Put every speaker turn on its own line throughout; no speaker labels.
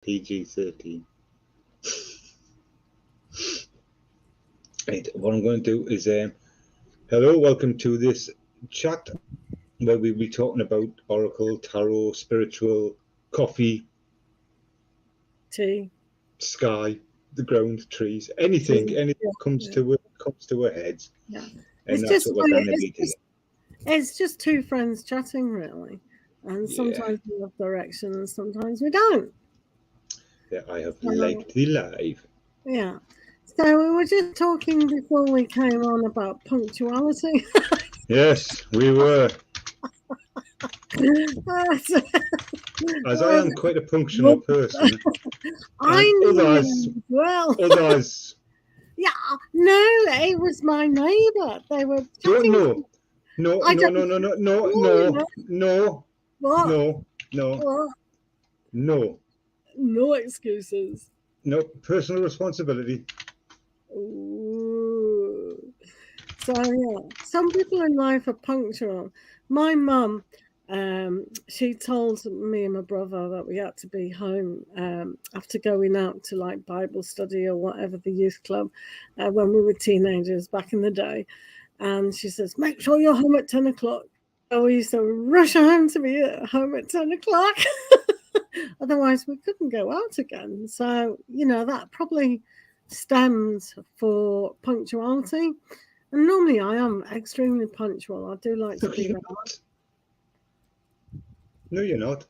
PG-13. Right, what I'm going to do is, hello, welcome to this chat where we'll be talking about Oracle, Tarot, spiritual, coffee,
tea,
sky, the ground, trees, anything comes to our heads.
Yeah.
And that's what we're going to be doing.
It's just two friends chatting, really. And sometimes we have direction and sometimes we don't.
Yeah, I have liked the live.
Yeah. So we were just talking before we came on about punctuality.
Yes, we were. As I am quite a punctual person.
I know well.
Others.
Yeah, no, it was my neighbour. They were chatting.
No. What?
No excuses.
No, personal responsibility.
Ooh. So yeah, some people in life are punctual. My mum, she told me and my brother that we had to be home after going out to like Bible study or whatever, the youth club, when we were teenagers back in the day. And she says, make sure you're home at 10 o'clock. So we used to rush home to be at home at 10 o'clock. Otherwise, we couldn't go out again. So, that probably stems for punctuality. And normally I am extremely punctual. I do like to be there.
No, you're not.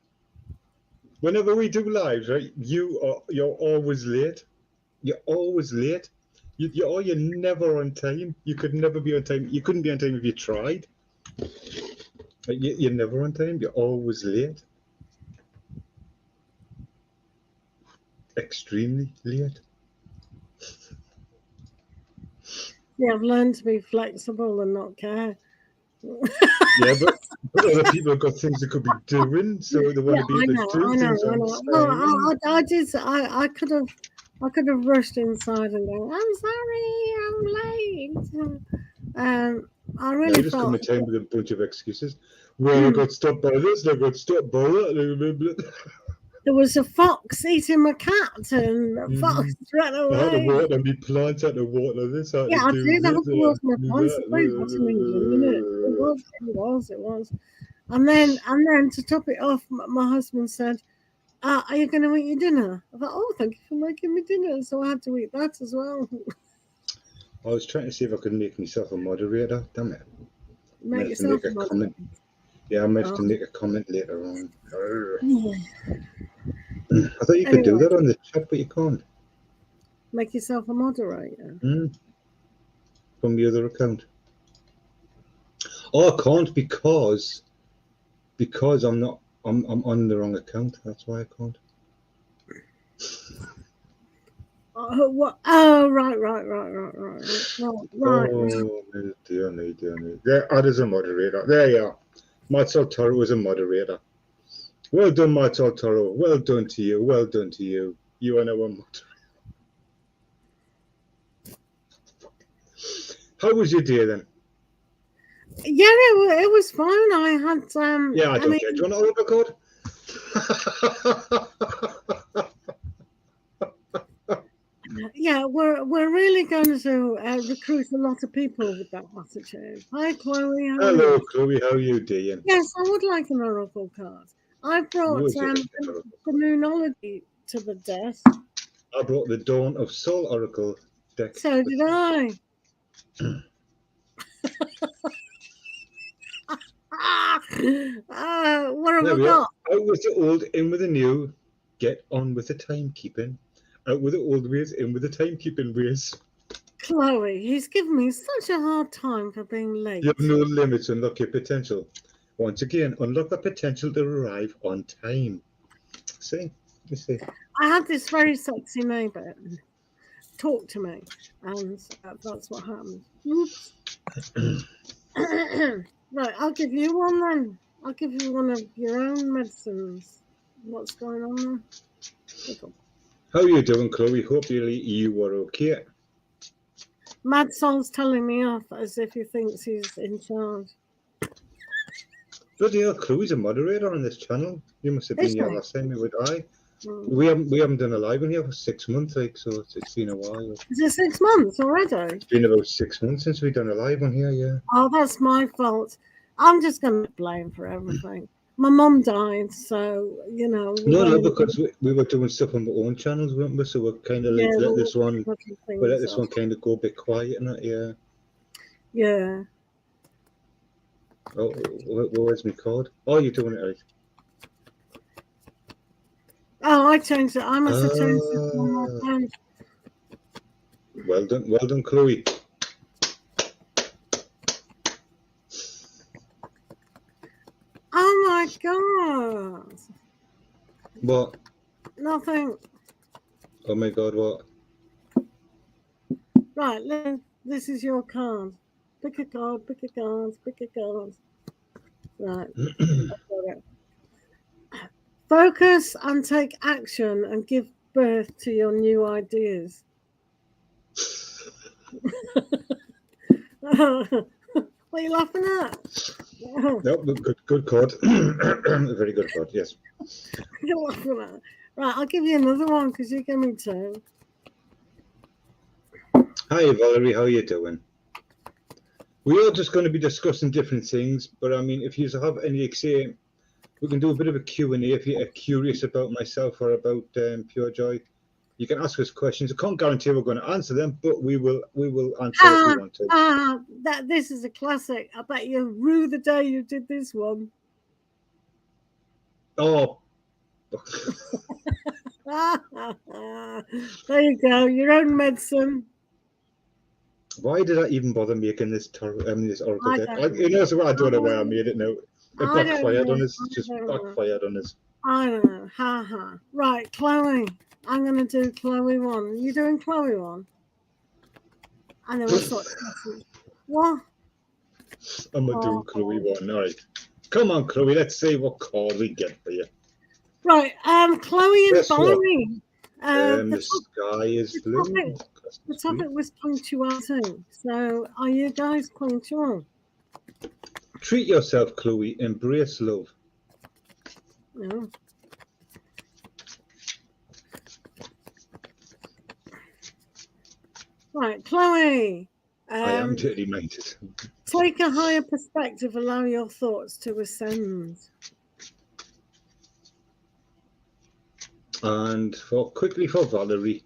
Whenever we do lives, right, you're always late. You're always late. You're never on time. You could never be on time. You couldn't be on time if you tried. You're never on time. You're always late. Extremely late.
Yeah, I've learned to be flexible and not care.
Yeah, but other people have got things they could be doing, so they want to be able to do things on time.
I could have rushed inside and go, I'm sorry, I'm late. I really
just come in time with a bunch of excuses. Well, I got stopped by this, I got stopped by that.
There was a fox eating my cat, and the fox ran away.
I had to water my plants, I had to water this. I
did have to water my plants. It was. And then to top it off, my husband said, are you going to eat your dinner? I thought, oh, thank you for making me dinner. So I had to eat that as well.
I was trying to see if I could make myself a moderator. Damn it.
Make yourself a
comment. Yeah, I might have to make a comment later on. I thought you could do that on the chat, but you can't.
Make yourself a moderator?
From the other account. Oh, I can't because I'm on the wrong account. That's why I can't.
What? Oh, right.
Oh, dear me. There, there's a moderator. There you are. Matsal Toro is a moderator. Well done, Matsal Toro. Well done to you. You are now a moderator. How was your day then?
Yeah, it was fine. I had
yeah, I don't care. Do you want to record?
Yeah, we're really going to recruit a lot of people with that attitude. Hi, Chloe.
Hello, Chloe. How are you doing?
Yes, I would like an oracle card. I brought the Moonology to the desk.
I brought the Dawn of Soul Oracle deck.
So did I. What have we got?
Out with the old, in with the new. Get on with the timekeeping. Out with the old ways, in with the timekeeping ways.
Chloe, he's given me such a hard time for being late.
You have no limits. Unlock your potential. Once again, unlock the potential to arrive on time. See? You see?
I had this very sexy neighbour talk to me, and that's what happened. Oops. Right, I'll give you one then. I'll give you one of your own medicines. What's going on there?
How are you doing, Chloe? Hopefully you are okay.
Mad Soul's telling me off as if he thinks he's in charge.
Bloody hell, Chloe's a moderator on this channel. You must have been here last time with I. We haven't done a live one here for 6 months, like, so it's been a while.
Is it 6 months already?
It's been about 6 months since we've done a live one here, yeah.
Oh, that's my fault. I'm just going to blame for everything. My mum died, so you know.
No, because we were doing stuff on our own channels, weren't we? So we're kind of like let this one kind of go a bit quiet, and that, yeah.
Yeah.
Oh, where's my card? Oh, you're doing it right.
Oh, I changed it. I must have changed it on my phone.
Well done, Chloe.
Oh my god!
What?
Nothing.
Oh my god, what?
Right, this is your card. Pick a card, pick a card, pick a card. Right. I've got it. Focus and take action and give birth to your new ideas. What are you laughing at?
No, good card. Very good card, yes.
You're laughing at. Right, I'll give you another one because you gave me two.
Hi, Valerie, how are you doing? We are just going to be discussing different things, but I mean, if you have any, say, we can do a bit of a Q&A if you're curious about myself or about Pure Joy. You can ask us questions. I can't guarantee we're going to answer them, but we will answer if we want to.
This is a classic. I bet you rue the day you did this one.
Oh.
There you go. Your own medicine.
Why did I even bother making this oracle deck? You know, I don't know why I made it now. It backfired on us. Just backfired on us.
I don't know. Ha ha. Right, Chloe. I'm going to do Chloe one. You doing Chloe one? I know what's what?
I'm going to do Chloe one. All right. Come on, Chloe. Let's see what card we get for you.
Right. Chloe and Valerie.
The sky is blue.
The topic was punctuality. So, are you guys punctual?
Treat yourself, Chloe. Embrace love.
No. Right, Chloe.
I am dirty-minded.
Take a higher perspective. Allow your thoughts to ascend.
And quickly for Valerie,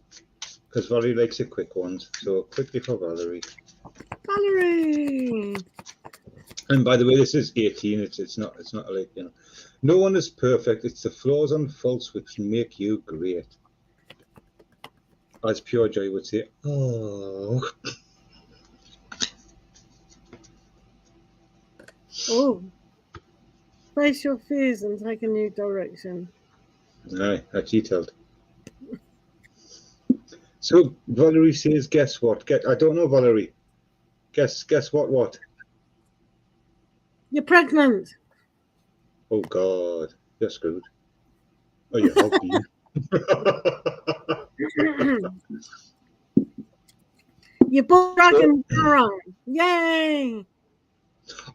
because Valerie likes the quick ones. So quickly for Valerie.
Valerie.
And by the way, this is 18. It's not like, you know, no one is perfect. It's the flaws and faults which make you great. As Pure Joy would say, oh.
Oh. Face your fears and take a new direction.
Aye, that's detailed. So Valerie says, guess what? I don't know, Valerie. Guess what?
You're pregnant.
Oh God, you're screwed. Oh, you're healthy.
You bought Dragon Barrow. Yay!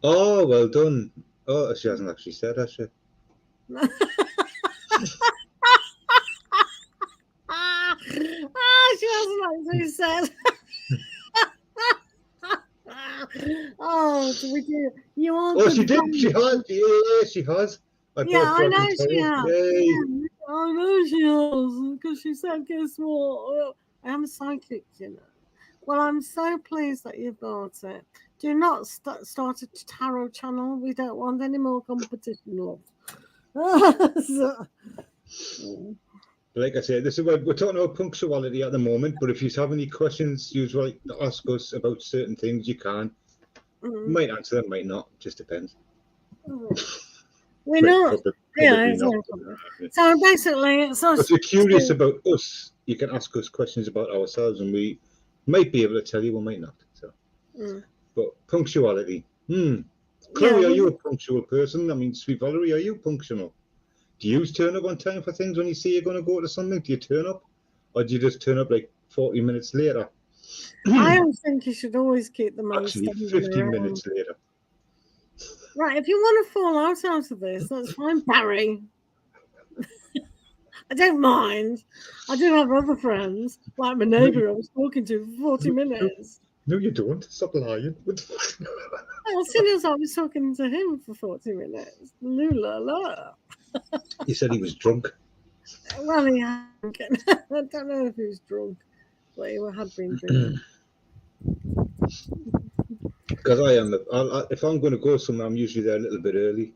Oh, well done. Oh, she hasn't actually said, has she?
She hasn't actually said. Oh, we do. You all.
Oh, she did. She has. Yeah, she has.
I know she has. Yeah, I know she has because she said, "Guess what? I am psychic, you know." Well, I'm so pleased that you bought it. Do not start a tarot channel. We don't want any more competition, love.
Like I said, we're talking about punctuality at the moment, but if you have any questions, you ask us about certain things, you can. Might answer them, might not. Just depends.
We're not. Yeah, exactly. So basically, it's us.
If you're curious about us, you can ask us questions about ourselves, and we might be able to tell you, we might not. So, but punctuality. Chloe, are you a punctual person? I mean, sweet Valerie, are you punctual? Do you turn up on time for things when you say you're going to go to something? Do you turn up, or do you just turn up like 40 minutes later?
I don't think you should always keep the most.
Actually, 50 minutes later.
Right, if you want to fall out of this, that's fine, Barry. I don't mind. I do have other friends, like my neighbour I was talking to for 40 minutes.
No, you don't. Stop lying.
Well, as soon as I was talking to him for 40 minutes, lula.
He said he was drunk.
Well, he had. I don't know if he was drunk, but he had been drinking.
Because I am. If I'm going to go somewhere, I'm usually there a little bit early.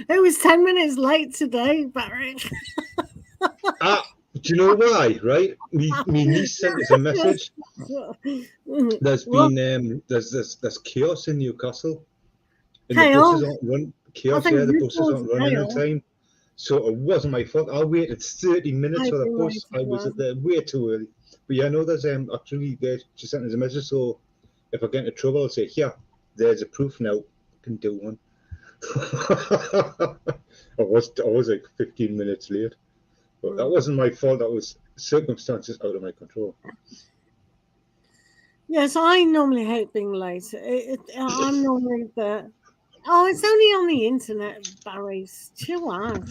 It was 10 minutes late today, Barry.
Do you know why? Right? Me niece sent us a message. There's been there's chaos in Newcastle. And the buses aren't run. Chaos, yeah, the buses aren't running on time. So it wasn't my fault. I waited 30 minutes for the bus. I was there way too early. But yeah, I know there's actually there. She sent us a message. So if I get into trouble, I'll say, "Here, there's a proof now. I can do one." I was like 15 minutes late, but that wasn't my fault. That was circumstances out of my control.
Yes, I normally hate being late. I'm normally the. Oh, it's only on the internet, Barry. Chill out.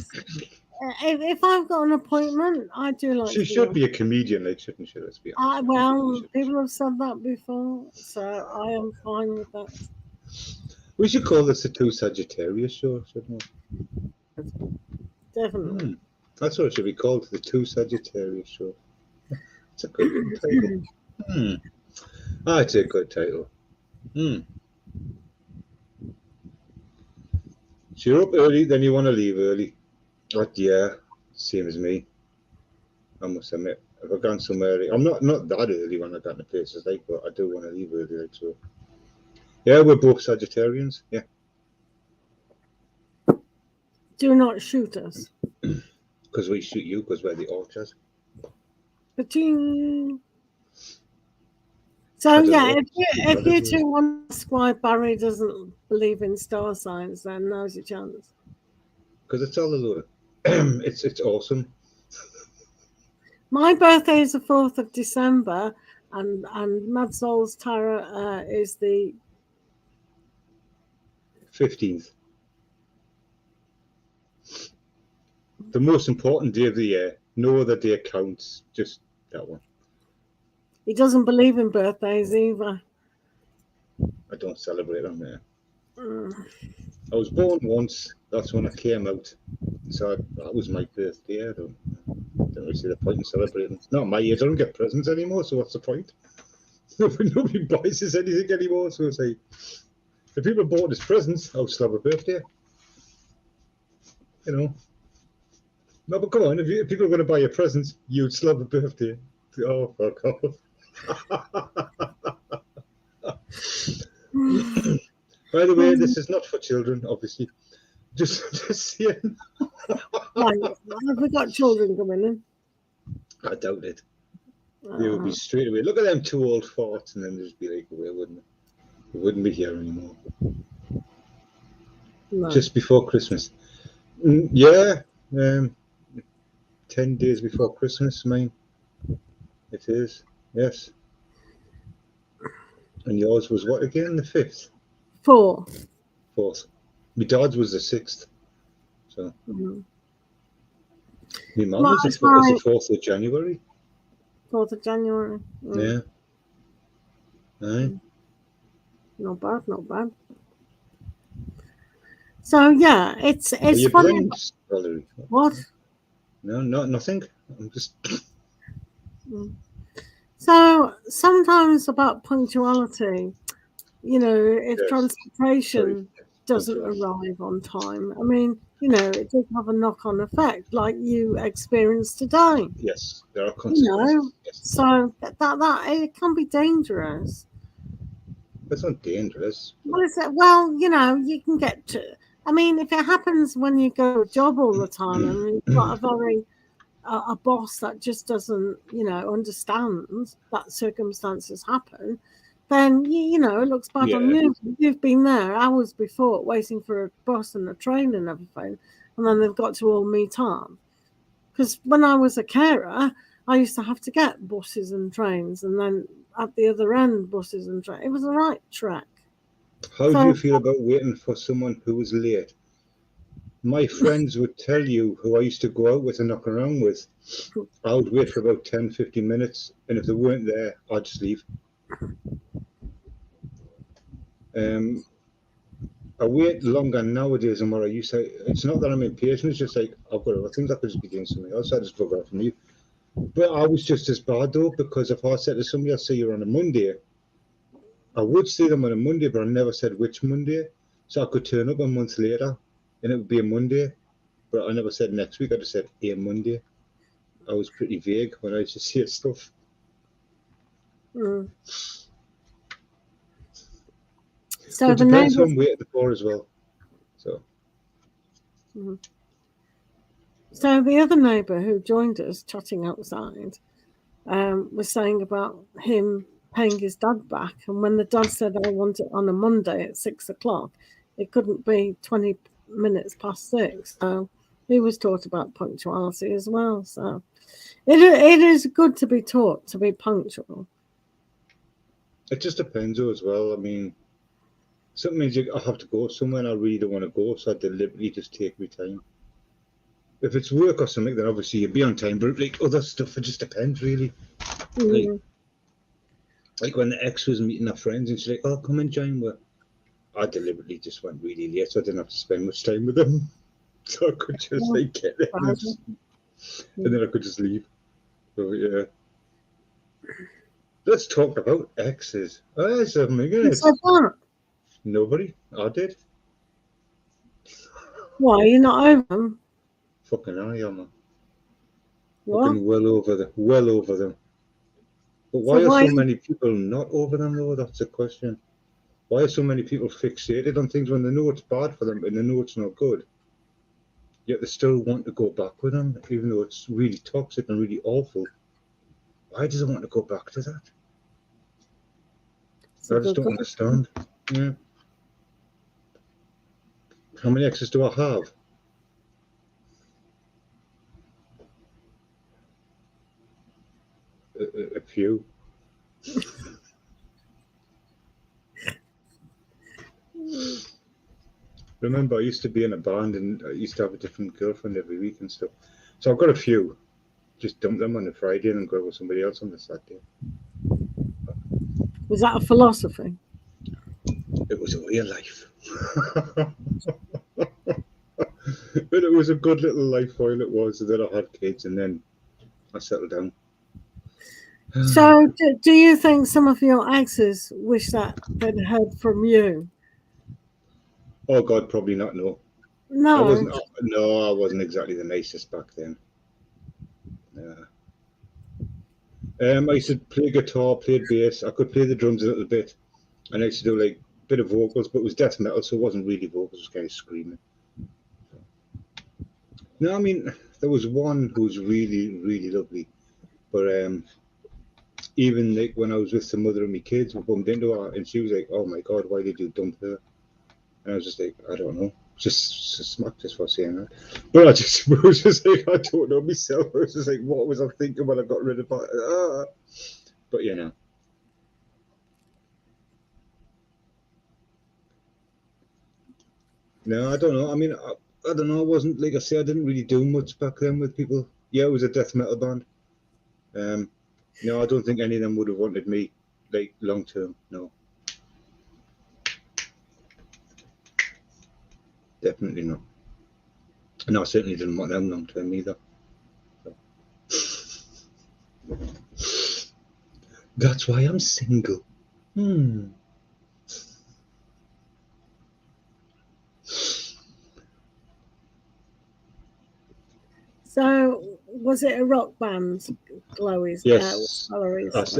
If I've got an appointment, I do like.
She should be a comedian, like, shouldn't she? Let's be honest.
Well, people have said that before, so I am fine with that.
We should call this the Two Sagittarius Show, shouldn't we?
Definitely.
That's what it should be called, the Two Sagittarius Show. It's a good title. It's a good title. So you're up early, then you want to leave early. But yeah, same as me. I must admit, if I've gone somewhere early, I'm not that early when I got into places like, but I do want to leave early, like, so. Yeah, we're both Sagittarians. Yeah.
Do not shoot us.
Because we shoot you, because we're the Archers.
Ba-ching. So yeah, if you two want to ask why Barry doesn't believe in star signs, then now's your chance.
Because it's all a load. It's awesome.
My birthday is the 4th of December, and Mad Soul's Tarot is the
15th. The most important day of the year. No other day counts. Just that one.
He doesn't believe in birthdays either.
I don't celebrate them there. I was born once. That's when I came out. So that was my birthday. I don't really see the point in celebrating. Not my age. I don't get presents anymore. So what's the point? Nobody buys us anything anymore. So it's like, if people bought us presents, I'll still have a birthday. You know. No, but come on. If people are going to buy you presents, you'd still have a birthday. Oh, fuck off. By the way, this is not for children, obviously. Just saying.
Have we got children coming in?
I doubt it. They would be straight away. Look at them two old farts, and then just be like, away, wouldn't it? We wouldn't be here anymore. No. Just before Christmas. Yeah. 10 days before Christmas, mine. It is. Yes. And yours was what again? The 5th?
4th.
4th. My dad's was the 6th. So. My mum was the 4th of January.
4th of January.
Yeah. Aye.
Not bad, not bad. So yeah, it's funny.
Valerie?
What?
No, nothing. I'm just.
So sometimes about punctuality, you know, if transportation doesn't arrive on time, I mean, you know, it does have a knock-on effect, like you experienced today.
Yes, there are consequences.
You know, so that it can be dangerous.
It's not dangerous.
Well, you know, you can get to. I mean, if it happens when you go to a job all the time, and you've got a boss that just doesn't, you know, understand that circumstances happen, then you know it looks bad on you. You've been there hours before waiting for a bus and a train and everything, and then they've got to all meet up. Because when I was a carer, I used to have to get buses and trains, and then at the other end, buses and trains. It was the right trek.
How do you feel about waiting for someone who was late? My friends would tell you who I used to go out with and knock around with. I would wait for about 10, 15 minutes, and if they weren't there, I'd just leave. I wait longer nowadays than what I used to. It's not that I'm impatient, it's just like I've got other things I could just be doing something else. I just bugger off from you. But I was just as bad though, because if I said to somebody, I'll see you on a Monday, I would see them on a Monday, but I never said which Monday. So I could turn up a month later and it would be a Monday, but I never said next week, I just said a Monday. I was pretty vague when I used to say stuff.
Mm. So
it
the
depends who
neighbours.
I'm waiting for as well. So.
Mm. So the other neighbour who joined us chatting outside was saying about him paying his dad back, and when the dad said, "I want it on a Monday at 6 o'clock," it couldn't be 20 minutes past 6. So he was taught about punctuality as well. So it is good to be taught to be punctual.
It just depends though as well. I mean, sometimes I have to go somewhere and I really don't want to go, so I deliberately just take my time. If it's work or something, then obviously you'd be on time, but like other stuff, it just depends really.
Mm.
Like when the ex was meeting her friends and she's like, "Oh, come and join me." I deliberately just went really late, so I didn't have to spend much time with them. So I could just like get there and then I could just leave. So yeah. Let's talk about exes. Oh, that's a minute. Nobody. I did.
Why are you not over them?
Fucking I am.
What?
Fucking well over them. But why are so many people not over them though? That's the question. Why are so many people fixated on things when they know it's bad for them and they know it's not good? Yet they still want to go back with them, even though it's really toxic and really awful. Why does it want to go back to that? I just don't understand. Yeah. How many exes do I have? A few. Remember, I used to be in a band and I used to have a different girlfriend every week and stuff. So I've got a few. Just dump them on a Friday and go with somebody else on the Saturday.
Was that a philosophy?
It was a real life. But it was a good little life while it was. And then I had kids and then I settled down.
So do you think some of your exes wish that they'd heard from you?
Oh God, probably not. No.
No.
I wasn't exactly the nicest back then. I used to play guitar, played bass. I could play the drums a little bit, and I used to do like a bit of vocals, but it was death metal, so it wasn't really vocals. It was kind of screaming. No, I mean there was one who was really, really lovely, but even like when I was with the mother of my kids, we bumped into her, and she was like, "Oh my God, why did you dump her?" And I was just like, "I don't know." Just smacked us for saying that. But I was just like, I don't know myself. I was just like, what was I thinking when I got rid of her? But you know. No, I don't know. I mean, I don't know. I wasn't, like I say, I didn't really do much back then with people. Yeah, it was a death metal band. No, I don't think any of them would have wanted me, like, long term. No. Definitely not. And I certainly didn't want them long term either. So. That's why I'm single.
So was it a rock band, Chloe's?
Yes.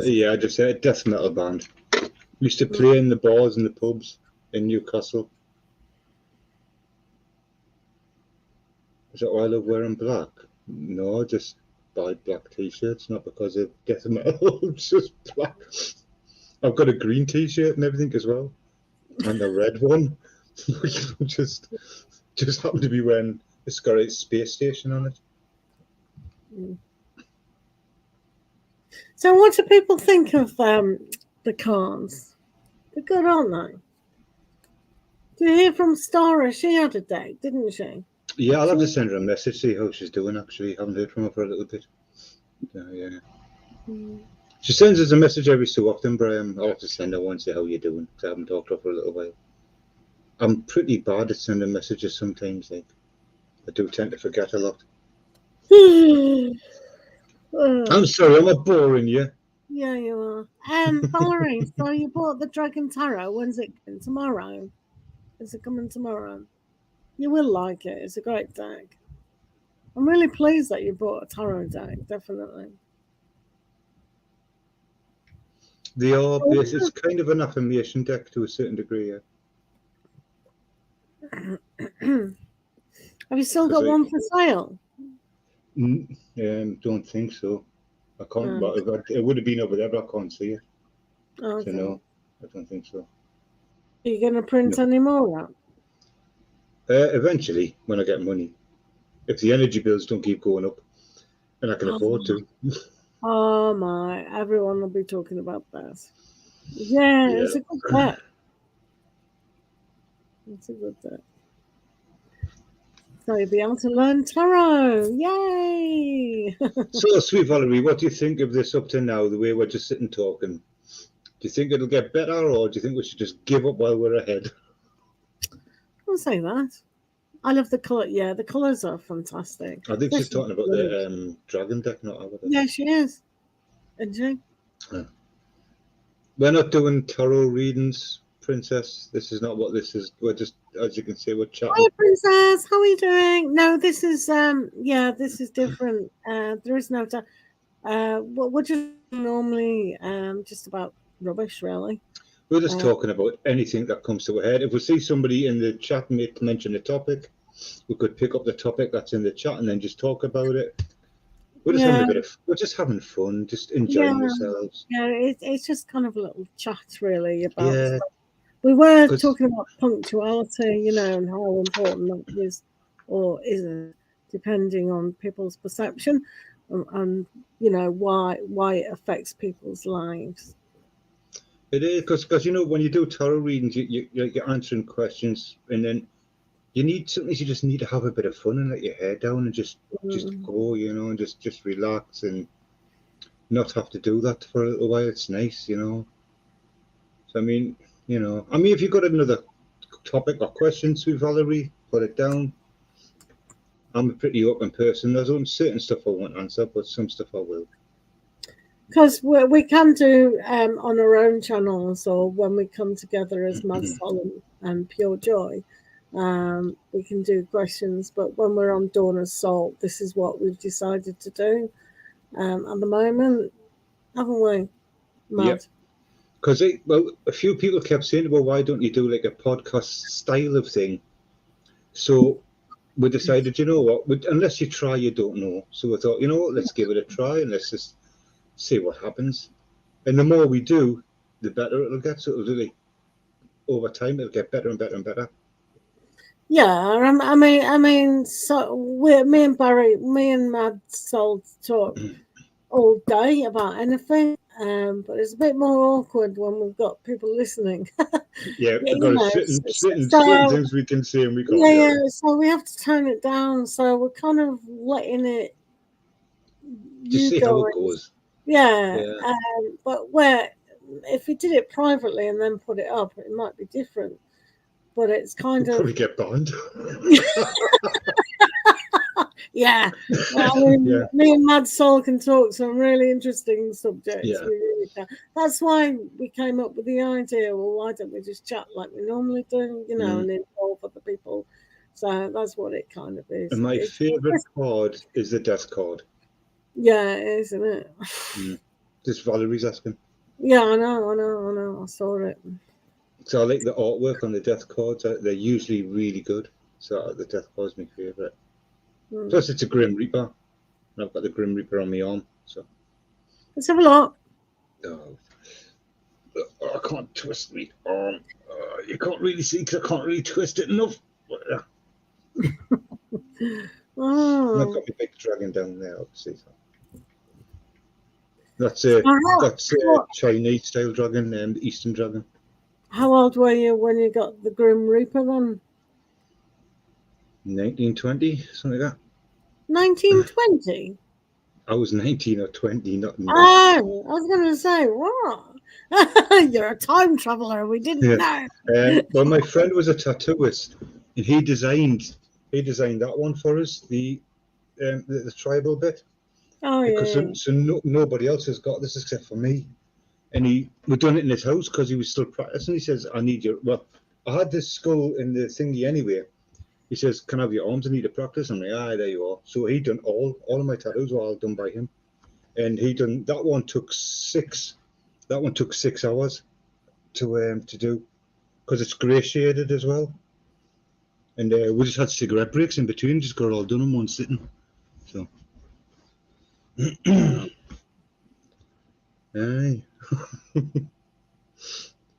Yeah, I just said a death metal band. Used to play in the bars and the pubs in Newcastle. Is that why I love wearing black? No, just buy black t-shirts, not because of death metal. It's just black. I've got a green t-shirt and everything as well, and a red one. just happen to be wearing. It's got a space station on it.
So what do people think of the Carns? They're good, aren't they? Do you hear from Stara? She had a date, didn't she?
Yeah, I'll have to send her a message, see how she's doing. Actually, haven't heard from her for a little bit. Yeah. She sends us a message every so often, but I'll have to send her one, see how you're doing, because I haven't talked to her for a little while. I'm pretty bad at sending messages sometimes. Like, I do tend to forget a lot. I'm sorry, I'm not boring you.
Yeah, you are. Valerie, so you bought the Dragon Tarot. When's it coming? Tomorrow? Is it coming tomorrow? You will like it. It's a great deck. I'm really pleased that you bought a tarot deck, definitely.
They are based, it's kind of an affirmation deck to a certain degree, yeah.
Have you still got one for sale?
Don't think so. I can't. It would have been over there, but I can't see it.
Okay.
So no, I don't think so.
Are you going to print any more out?
Eventually, when I get money, if the energy bills don't keep going up, and I can afford to.
Oh my! Everyone will be talking about that. Yeah, it's a good bet. It's a good bet. So you'll be able to learn tarot. Yay!
So, sweet Valerie, what do you think of this up to now, the way we're just sitting talking? Do you think it'll get better, or do you think we should just give up while we're ahead?
I'll say that. I love the colour. Yeah, the colours are fantastic.
I think she's talking about the dragon deck, not ours.
Yeah, she is. Isn't she?
Yeah. We're not doing tarot readings, Princess. This is not what this is. We're just, as you can see, we're chatting.
Hi, Princess. How are you doing? No, this is this is different. There is no we're just normally just about rubbish, really.
We're just talking about anything that comes to our head. If we see somebody in the chat mention a topic, we could pick up the topic that's in the chat and then just talk about it. We're just having a bit of, we're just having fun, just enjoying ourselves.
Yeah, it's just kind of a little chat, really, about stuff. We were talking about punctuality, you know, and how important that is or isn't, depending on people's perception, and you know why it affects people's lives.
It is because you know when you do tarot readings, you're answering questions, and then sometimes you just need to have a bit of fun and let your hair down and just go, you know, and just relax and not have to do that for a little while. It's nice, you know. So I mean, you know, if you've got another topic or question, sweet Valerie, put it down. I'm a pretty open person. There's certain stuff I won't answer, but some stuff I will.
Because we can do on our own channels, or when we come together as Mad Soul and Pure Joy, we can do questions. But when we're on Dawn Soul, this is what we've decided to do at the moment, haven't we?
Yeah. Because a few people kept saying, well, why don't you do like a podcast style of thing? So we decided, you know what, unless you try, you don't know. So we thought, you know what, let's give it a try and let's just see what happens. And the more we do, the better it'll get. So it'll really, over time, it'll get better and better and better.
Yeah, I mean, so me and Mad Soul talk all day about anything, but it's a bit more awkward when we've got people listening.
Yeah, we've got certain things we can say and we can't.
Yeah, so we have to tone it down. So we're kind of letting it
just see how it goes.
Yeah. But if we did it privately and then put it up, it might be different. But it's kind of
probably get banned.
Yeah. I mean, me and Mad Soul can talk some really interesting subjects.
Yeah.
We really can. That's why we came up with the idea, well, why don't we just chat like we normally do, you know, and involve other people. So that's what it kind of is.
And my favourite card is the death card.
Yeah, it is, isn't it?
Just Valerie's asking.
Yeah, I know. I saw it.
So I like the artwork on the death cards. They're usually really good. So the death card is my favourite. Plus, it's a Grim Reaper. And I've got the Grim Reaper on my arm. So
let's have a look.
Oh, I can't twist my arm. You can't really see because I can't really twist it enough.
Oh.
I've got my big dragon down there, obviously. So. That's a Chinese style dragon and the Eastern dragon.
How old were you when you got the Grim Reaper then?
1920, something like that.
1920?
I was 19 or 20, not
Oh, I was going to say, what? You're a time traveler. We didn't
yeah.
know.
Well, my friend was a tattooist, and he designed that one for us, the tribal bit,
Oh,
because
yeah.
nobody else has got this except for me. And we'd done it in his house because he was still practicing. He says, "I need your well, I had this skull in the thingy anyway." He says, "Can I have your arms? I need to practice." I'm like, "Ah, there you are." So he done all of my tattoos were all done by him, and he done that one took 6 hours to do because it's grey shaded as well. And we just had cigarette breaks in between, just got it all done in one sitting. So, aye.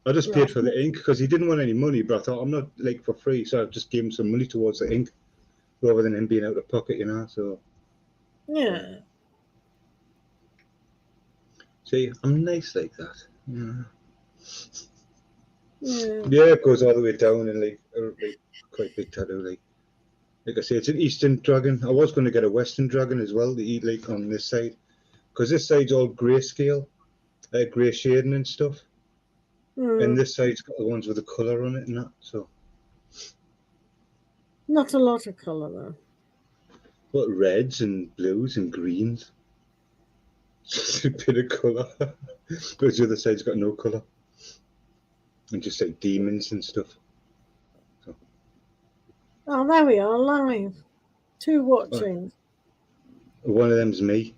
I just paid for the ink because he didn't want any money, but I thought I'm not like for free, so I just gave him some money towards the ink rather than him being out of pocket, you know. So,
Yeah.
See, I'm nice like that.
Yeah.
Yeah, it goes all the way down and like quite big tattoo. Like I say, it's an Eastern dragon. I was going to get a Western dragon as well to eat like on this side, because this side's all grayscale, grey shading and stuff, and this side's got the ones with the colour on it and that. So,
Not a lot of colour though.
what reds and blues and greens, just a bit of colour. Whereas the other side's got no colour, and just like demons and stuff. So.
Oh, there we are, live. 2 watching.
One of them's me.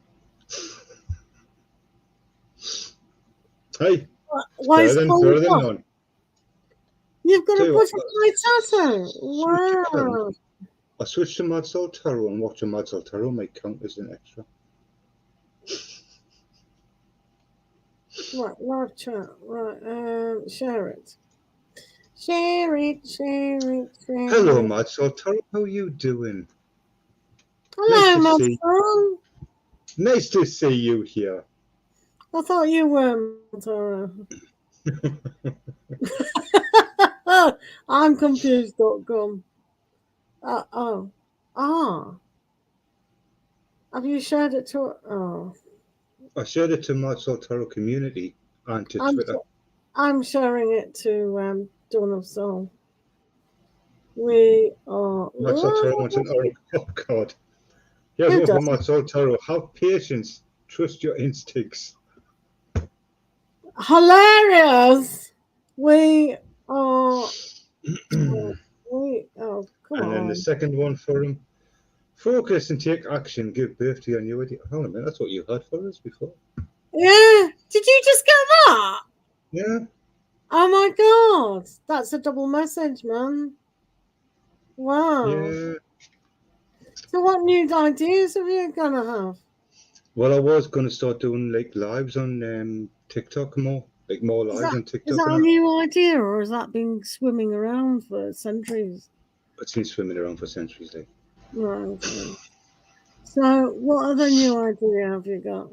Hey,
Why is
better than none.
You've got to put on my tattoo. Wow.
I switched to Mad Soul Tarot, and watching Mad Soul Tarot might count as an extra.
Right, live chat. Right, share it. Share it.
Hello, Mad Soul Tarot. How are you doing?
Hello, Mad Soul.
Nice to see you here.
I thought you were Tara. I'm confused.com. Have you shared it to? Oh.
I shared it to Mad Soul Tarot community and to Twitter.
I'm sharing it to Dawn of Soul. We are.
Mad Soul Tarot wants an oracle. Oh God. Here's one from Mad Soul Tarot. Have patience. Trust your instincts.
Hilarious. We are. Come
and then the second one for him. Focus and take action. Give birth to your new idea. Hold on a minute. That's what you had for us before.
Yeah. Did you just get that?
Yeah.
Oh my God. That's a double message, man. Wow.
Yeah.
So what new ideas are you going to have?
Well, I was going to start doing like lives on TikTok more lives on TikTok.
Is that a new idea, or has that been swimming around for centuries?
It's been swimming around for centuries, like.
Right. Okay. So, what other new idea have you got?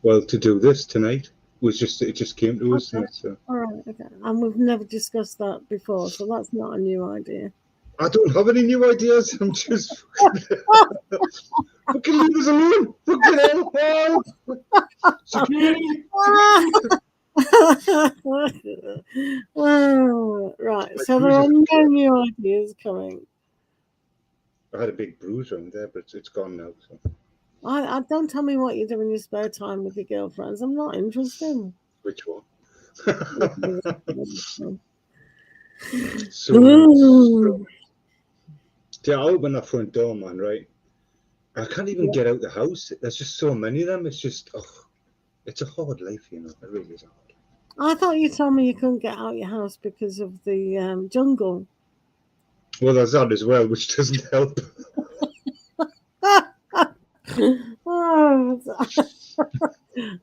Well, to do this tonight it just came to us. So.
All right. Okay. And we've never discussed that before, so that's not a new idea.
I don't have any new ideas. I'm just fucking leave us alone. Fucking hell. Security.
Well, right. So there are no new ideas coming.
I had a big bruise around there, but it's gone now. So.
I don't tell me what you do in your spare time with your girlfriends. I'm not interested.
Which one? Yeah, I open that front door, man, right? I can't even get out the house. There's just so many of them. It's just, it's a hard life, you know. It really is hard.
I thought you told me you couldn't get out your house because of the jungle.
Well, there's that as well, which doesn't help.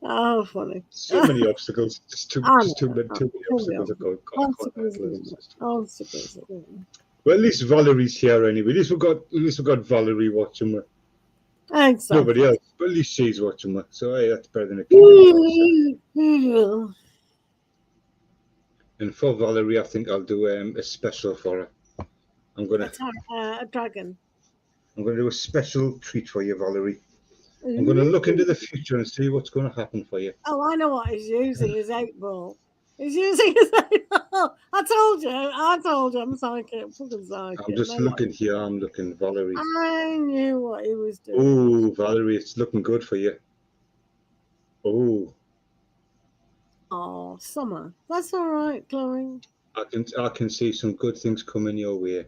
Oh, funny.
So many obstacles. Just too many obstacles.
Obstacles.
Well, at least Valerie's here anyway. At least we got Valerie watching me.
Exactly.
Nobody else, but at least she's watching me. So hey, that's better than a kid. And for Valerie, I think I'll do a special for her. I'm gonna
a dragon.
I'm going to do a special treat for you, Valerie. I'm going to look into the future and see what's going to happen for you.
Oh, I know what he's using, his 8 ball. He's using his 8 ball. I told you, I'm psychic, fucking psychic.
I'm just looking here, I'm looking, Valerie.
I knew what he was doing.
Oh, Valerie, it's looking good for you.
Oh, summer. That's all right, Chloe.
I can see some good things coming your way.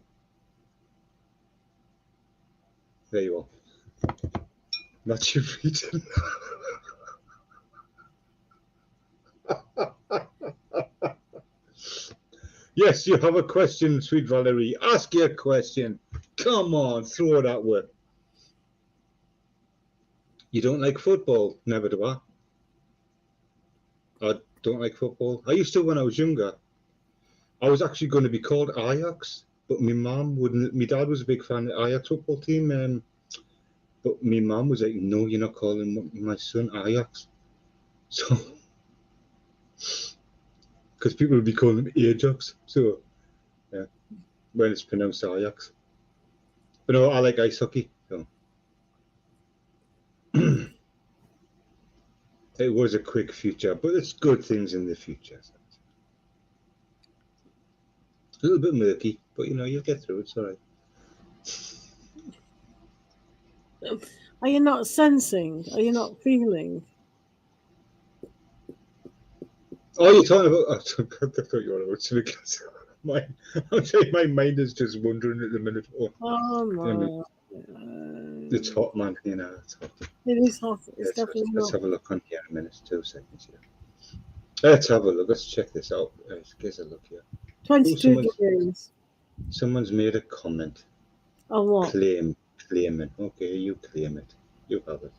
There you are. That's your reading. Yes, you have a question, sweet Valerie. Ask your question. Come on, throw it at me. You don't like football? Never do I. I don't like football. I used to when I was younger. I was actually going to be called Ajax, but my mum wouldn't. My dad was a big fan of the Ajax football team, but my mum was like, "No, you're not calling my son Ajax." So, because people would be calling him Ajax, so yeah, when it's pronounced Ajax. But no, I like ice hockey. So. It was a quick future, but it's good things in the future. A little bit murky, but you know, you'll get through it. It's all right.
Are you not sensing? Are you not feeling?
Oh, you're talking about. I thought you were about something else. I'm saying my mind is just wandering at the minute.
Oh my!
It's hot, man. You know, it's hot.
It is hot. It's definitely
let's
hot.
have a look on here in a minute. 2 seconds here. Let's have a look. Let's check this out. Let's get a look here.
22 degrees.
Someone's made a comment.
Oh, what?
Claim it. Okay, you claim it. You have it.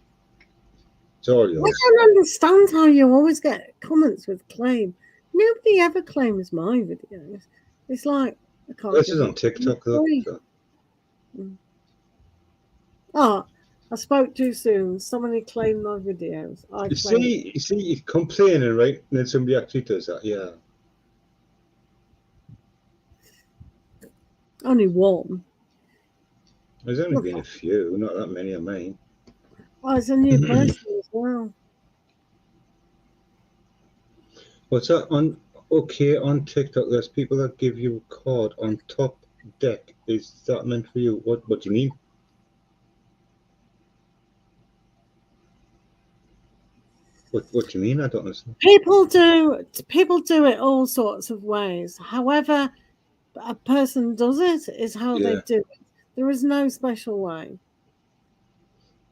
It's all yours.
I don't understand how you always get comments with claim. Nobody ever claims my videos. It's like I can't.
This is on TikTok.
Oh, I spoke too soon. Somebody claimed my videos.
You see, you're complaining, right? And then somebody actually does that. Yeah.
Only one.
There's only been a few, not that many of mine.
Oh, it's a new person as well.
What's that on? Okay, on TikTok, there's people that give you a card on top deck. Is that meant for you? What do you mean? What do you mean? I don't understand.
People do it all sorts of ways. However a person does it is how they do it. There is no special way.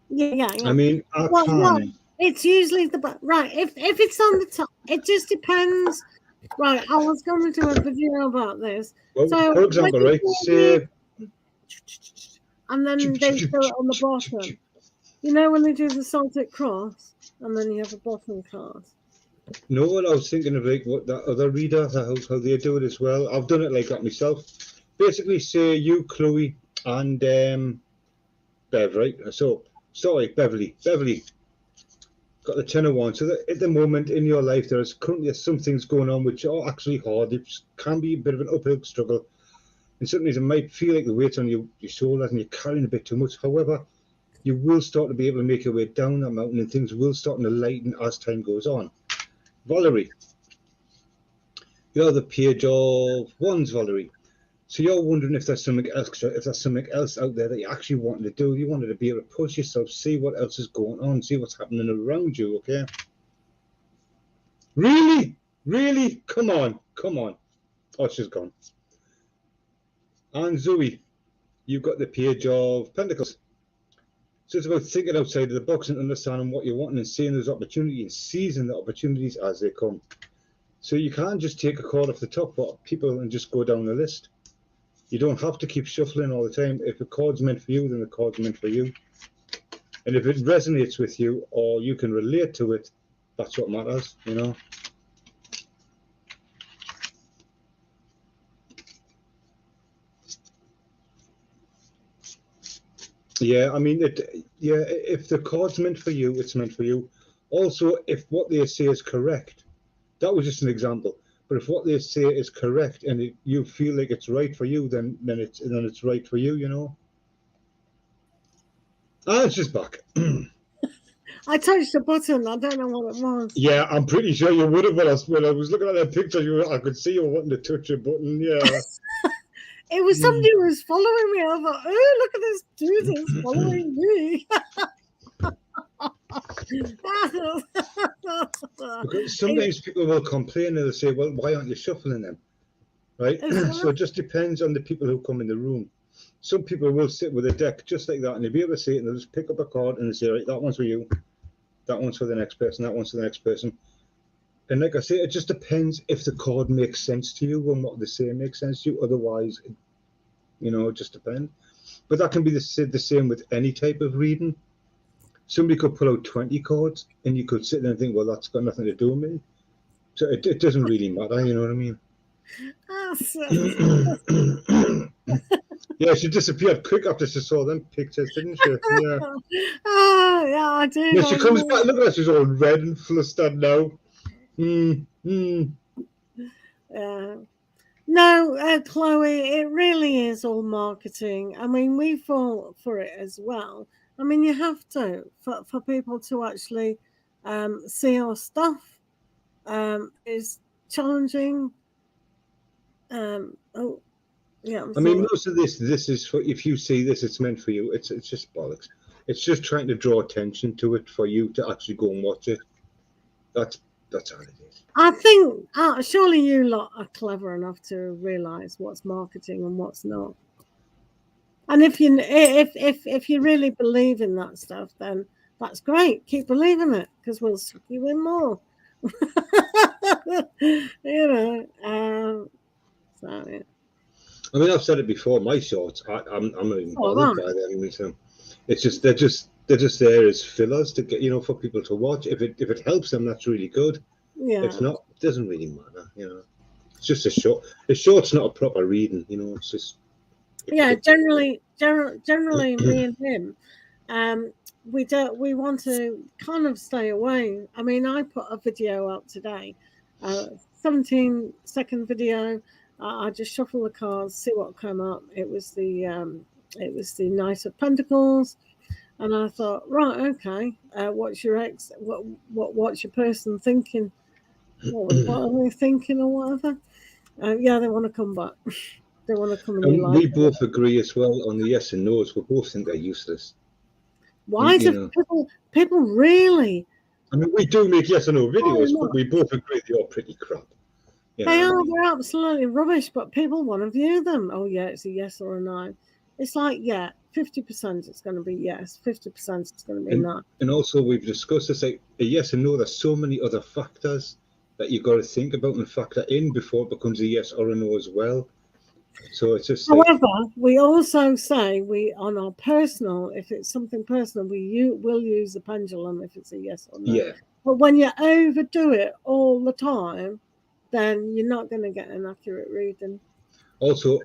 Yeah.
I mean, I can.
It's usually right. If it's on the top, it just depends. Right, I was going to do a video about this.
Well,
so,
for example, right, say,
and then they do it on the bottom. You know when they do the Celtic cross, and then you have a bottom card.
No, what I was thinking of, like what that other reader, how they do it as well. I've done it like that myself. Basically, say you, Chloe, and Bev, right? So, sorry, Beverly, got the 10 of 1. So that at the moment in your life, there's currently some things going on which are actually hard. It can be a bit of an uphill struggle. And sometimes it might feel like the weight's on your shoulders and you're carrying a bit too much. However, you will start to be able to make your way down that mountain and things will start to lighten as time goes on. Valerie, you're the page of 1s, Valerie. So you're wondering if there's something extra, if there's something else out there that you actually wanted to do. You wanted to be able to push yourself, see what else is going on, see what's happening around you, okay? Really? Come on. Oh, she's gone. And Zoe, you've got the page of Pentacles. So it's about thinking outside of the box and understanding what you're wanting and seeing those opportunities and seizing the opportunities as they come. So you can't just take a card off the top of people and just go down the list. You don't have to keep shuffling all the time. If a card's meant for you, then the card's meant for you. And if it resonates with you or you can relate to it, that's what matters, you know. Yeah, I mean, if the card's meant for you, it's meant for you. Also, if what they say is correct, that was just an example. But if what they say is correct and you feel like it's right for you, then it's right for you, you know. Ah, it's just back.
I touched the button. I don't know what it was.
Yeah, I'm pretty sure you would have. When I was looking at that picture, I could see you wanting to touch a button. Yeah.
It was somebody who was following me. I thought, oh, look at this dude who's following me.
Because sometimes people will complain and they'll say, well, why aren't you shuffling them? Right? So it just depends on the people who come in the room. Some people will sit with a deck just like that and they'll be able to see it and they'll just pick up a card and they'll say, right, that one's for you, that one's for the next person, that one's for the next person. And like I say, it just depends if the card makes sense to you and what they say makes sense to you. Otherwise, it just depends. But that can be the same with any type of reading. Somebody could pull out 20 cards and you could sit there and think, well, that's got nothing to do with me. So it doesn't really matter, you know what I mean? Yeah, she disappeared quick after she saw them pictures, didn't she? Yeah.
Yeah, I do.
Yeah, she comes back. Look at her, she's all red and flustered now.
No, Chloe, it really is all marketing. I mean, we fall for it as well. I mean, you have to for people to actually see our stuff is challenging. Yeah.
I mean, most of this is for, if you see this, it's meant for you. It's just bollocks. It's just trying to draw attention to it for you to actually go and watch it. That's all it is.
I think surely you lot are clever enough to realise what's marketing and what's not. And if you really believe in that stuff, then that's great. Keep believing it because we'll suck you in more. So yeah.
I mean, I've said it before. My shorts, I'm not even bothered by them. So it's just they're just there as fillers to get for people to watch. If it helps them, that's really good.
Yeah.
If not, it doesn't really matter. It's just a short. A short's not a proper reading. It's just.
Yeah, generally, me and him, we want to kind of stay away. I mean, I put a video out today, 17-second video. I just shuffle the cards, see what come up. It was the Knight of Pentacles, and I thought, right, okay, what's your what's your person thinking? What are they thinking or whatever? Yeah, they want to come back. They want to come in your life.
We both agree as well on the yes and no's. We both think they're useless.
Why do people really?
I mean, we do make yes and no videos, but we both agree they are pretty crap.
They're absolutely rubbish, but people want to view them. Oh yeah, it's a yes or a no. It's like 50% it's going to be yes, 50% it's going to be no.
And also we've discussed this, like a yes and no. There's so many other factors that you've got to think about and factor in before it becomes a yes or a no as well. So it's just.
However, we also say on our personal, if it's something personal, will use the pendulum if it's a yes or no.
Yeah.
But when you overdo it all the time, then you're not going to get an accurate reading.
Also,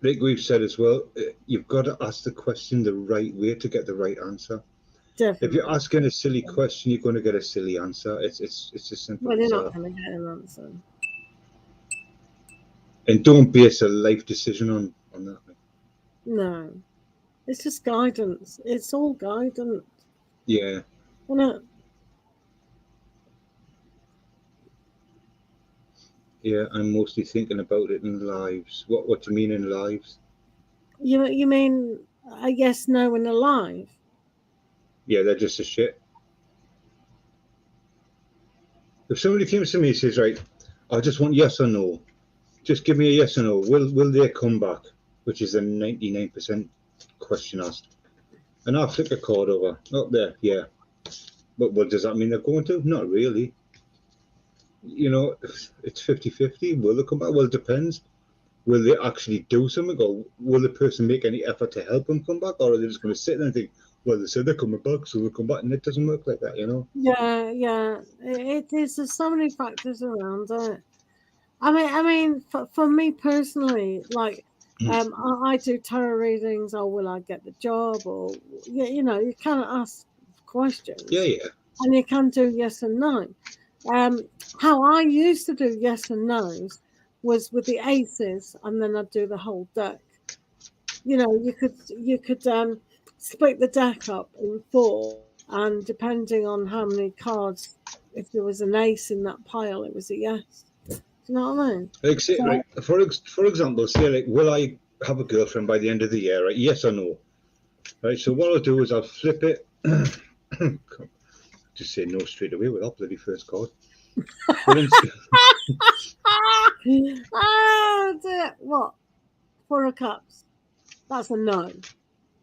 like we've said as well, you've got to ask the question the right way to get the right answer.
Definitely.
If you're asking a silly question, you're going to get a silly answer. It's as simple.
Well, you're not going to get an answer.
And don't base a life decision on that.
No, it's just guidance. It's all guidance.
Yeah.
Isn't it?
Yeah, I'm mostly thinking about it in lives. What do you mean in lives?
You mean a yes, no, and a live?
Yeah, they're just a shit. If somebody comes to me and says, right, I just want yes or no, just give me a yes or no. Will they come back? Which is a 99% question asked. And I'll flick a card over. Up there, yeah. But does that mean they're going to? Not really. It's 50-50. Will they come back? Well, it depends. Will they actually do something, or will the person make any effort to help them come back, or are they just going to sit there and think, well, they said they're coming back, so they'll come back, and it doesn't work like that,
Yeah. It is. There's so many factors around it. I mean, for me personally, like, I do tarot readings, or will I get the job, or you kind of ask questions.
Yeah.
And you can do yes and no. How I used to do yes and no's was with the aces, and then I'd do the whole deck. You could split the deck up in four, and depending on how many cards, if there was an ace in that pile, it was a yes. Do you know what I mean?
Like, say,
So,
like for example, say like, will I have a girlfriend by the end of the year? Right? Yes or no? Right. So what I'll do is I'll flip it. Just say no straight away with that bloody first card. But
dear. What? Four of Cups. That's a no.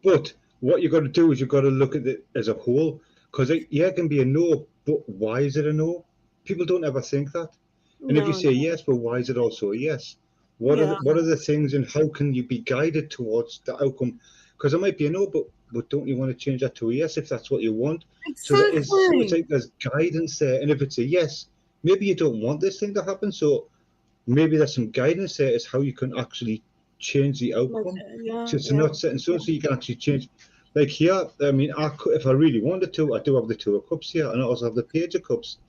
But what you've got to do is you've got to look at it as a whole, because yeah, it can be a no, but why is it a no? People don't ever think that. And if you
No,
say
no.
yes, but why is it also a yes?
Yeah,
What are the things, and how can you be guided towards the outcome? Because it might be a no, but don't you want to change that to a yes if that's what you want? So there is, so it's
exactly.
like there's guidance there, and if it's a yes, maybe you don't want this thing to happen. So maybe there's some guidance there as how you can actually change the outcome.
Yeah,
So it's
yeah.
not set in stone, so you can actually change. Like here, I mean, if I really wanted to, I do have the Two of Cups here, and I also have the Page of Cups.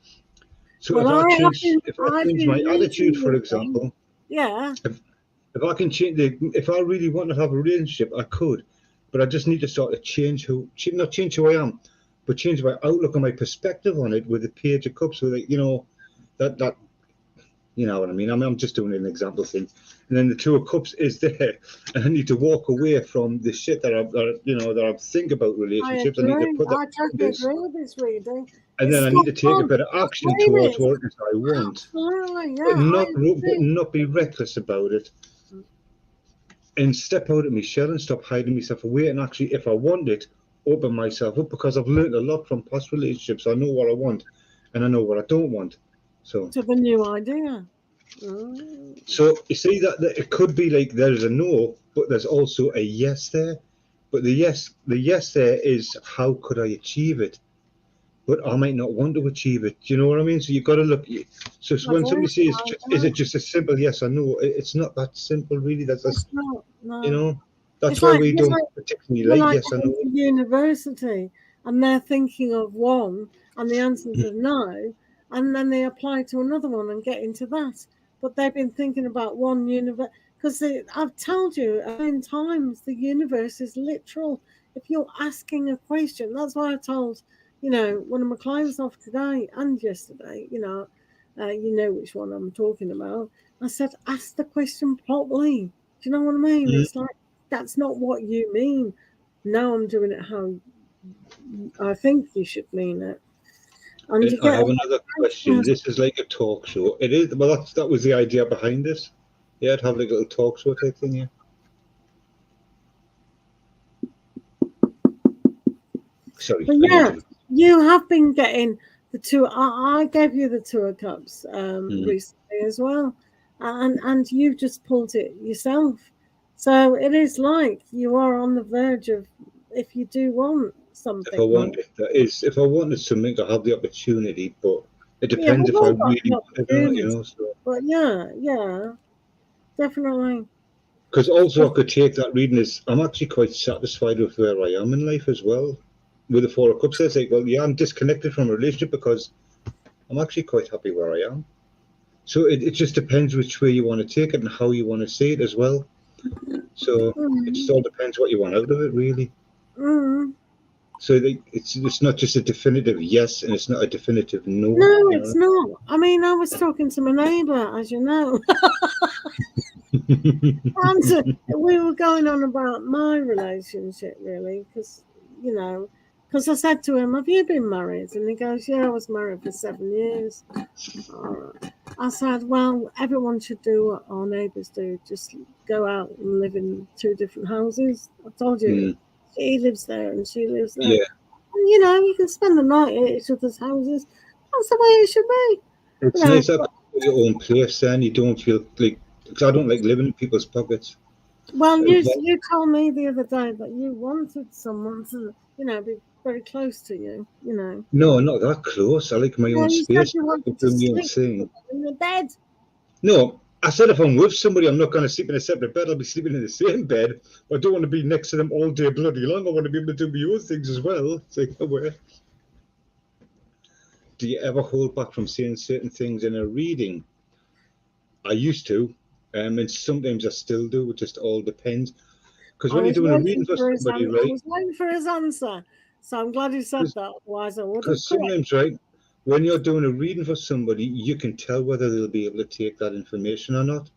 So
Well,
if I
I've
change
been
my attitude,
reading
for
with them.
example,
Yeah,
if I can change if I really want to have a relationship, I could, but I just need to sort of not change who I am, but change my outlook and my perspective on it with the Page of Cups. So that that you know what I mean. I'm just doing an example thing, and then the Two of Cups is there, and I need to walk away from the shit that I think about
I
relationships. I need to
agree.
put that
I
behind
totally
us,
agree with this reading.
and
It's
then I need
spot
to take a
on.
bit of action
Explain
towards
it.
what it is I want,
Absolutely,
but
yeah, I agree.
not be reckless about it, and step out of my shell and stop hiding myself away. And actually, if I want it, open myself up, because I've learned a lot from past relationships. I know what I want, and I know what I don't want. So.
To the new idea. Mm.
So you see that it could be like there's a no, but there's also a yes there. But the yes there is how could I achieve it? But I might not want to achieve it. Do you know what I mean? So you've got to look. So
I
when
do.
somebody says,
I
"Is it
do.
just a simple yes or no?" It's not that simple, really. That's
It's not.
you
No.
know. That's why we
It's
don't
like
particularly
you're
like
like
yes or
going
no.
to university and they're thinking of one and the answers are no, and then they apply to another one and get into that. But they've been thinking about one universe because I've told you a million times the universe is literal. If you're asking a question, that's why I told one of my clients off today and yesterday. You know which one I'm talking about. I said, ask the question properly. Do you know what I mean?
Mm.
It's like that's not what you mean. Now I'm doing it how I think you should mean it. And
And
you
I
get
have another question.
a
This is like a talk show. It is. Well, that was the idea behind this. Yeah, I'd have like a little talk show type thing. Yeah. Sorry,
but
I
yeah,
interrupted.
you have been getting the two. I gave you the Two of Cups
Mm.
recently as well, and you've just pulled it yourself. So it is like you are on the verge of if you do want
If I
something more.
wanted that is if I wanted something, I have the opportunity, but it
Yeah,
depends
we've
if I
all got
really
the
wanted or not,
opportunity,
So
but yeah, definitely.
because also I could take that reading as I'm actually quite satisfied with where I am in life as well. With the Four of Cups, it's like, well, yeah, I'm disconnected from a relationship because I'm actually quite happy where I am. So it just depends which way you want to take it and how you want to see it as well. So it just
Mm,
all depends what you want out of it, really.
mm.
So it's not just a definitive yes, and it's not a definitive no.
No,
You
it's not. I mean, I was talking to my neighbour, as you know,
know.
and we were going on about my relationship, really, because I said to him, "Have you been married?" And he goes, "Yeah, I was married for 7 years." I said, "Well, everyone should do what our neighbours do, just go out and live in two different houses." I told you,
Mm,
he lives there and she lives there.
yeah.
And, you can spend the night at each other's houses. That's the way it should be.
It's nice that your own place, then you don't feel like. Because I don't like living in people's pockets.
Well,
Uh,
you told me the other day that you wanted someone to, be very close to you.
No, not that close. I like my
Yeah,
own
you said
space.
you
I like to
wanted to
do my own
sleep
thing.
in the bed.
No, I said if I'm with somebody, I'm not going to sleep in a separate bed. I'll be sleeping in the same bed. I don't want to be next to them all day bloody long. I want to be able to do my own things as well. It's like, well, do you ever hold back from saying certain things in a reading? I used to, and sometimes I still do. It just all depends. Because
I
when you're
was
doing a
waiting
reading for
for his
somebody,
I
right?
was waiting for his answer. So I'm glad he said that. Otherwise, I would have
Because
quit.
sometimes, right, when you're doing a reading for somebody, you can tell whether they'll be able to take that information or not.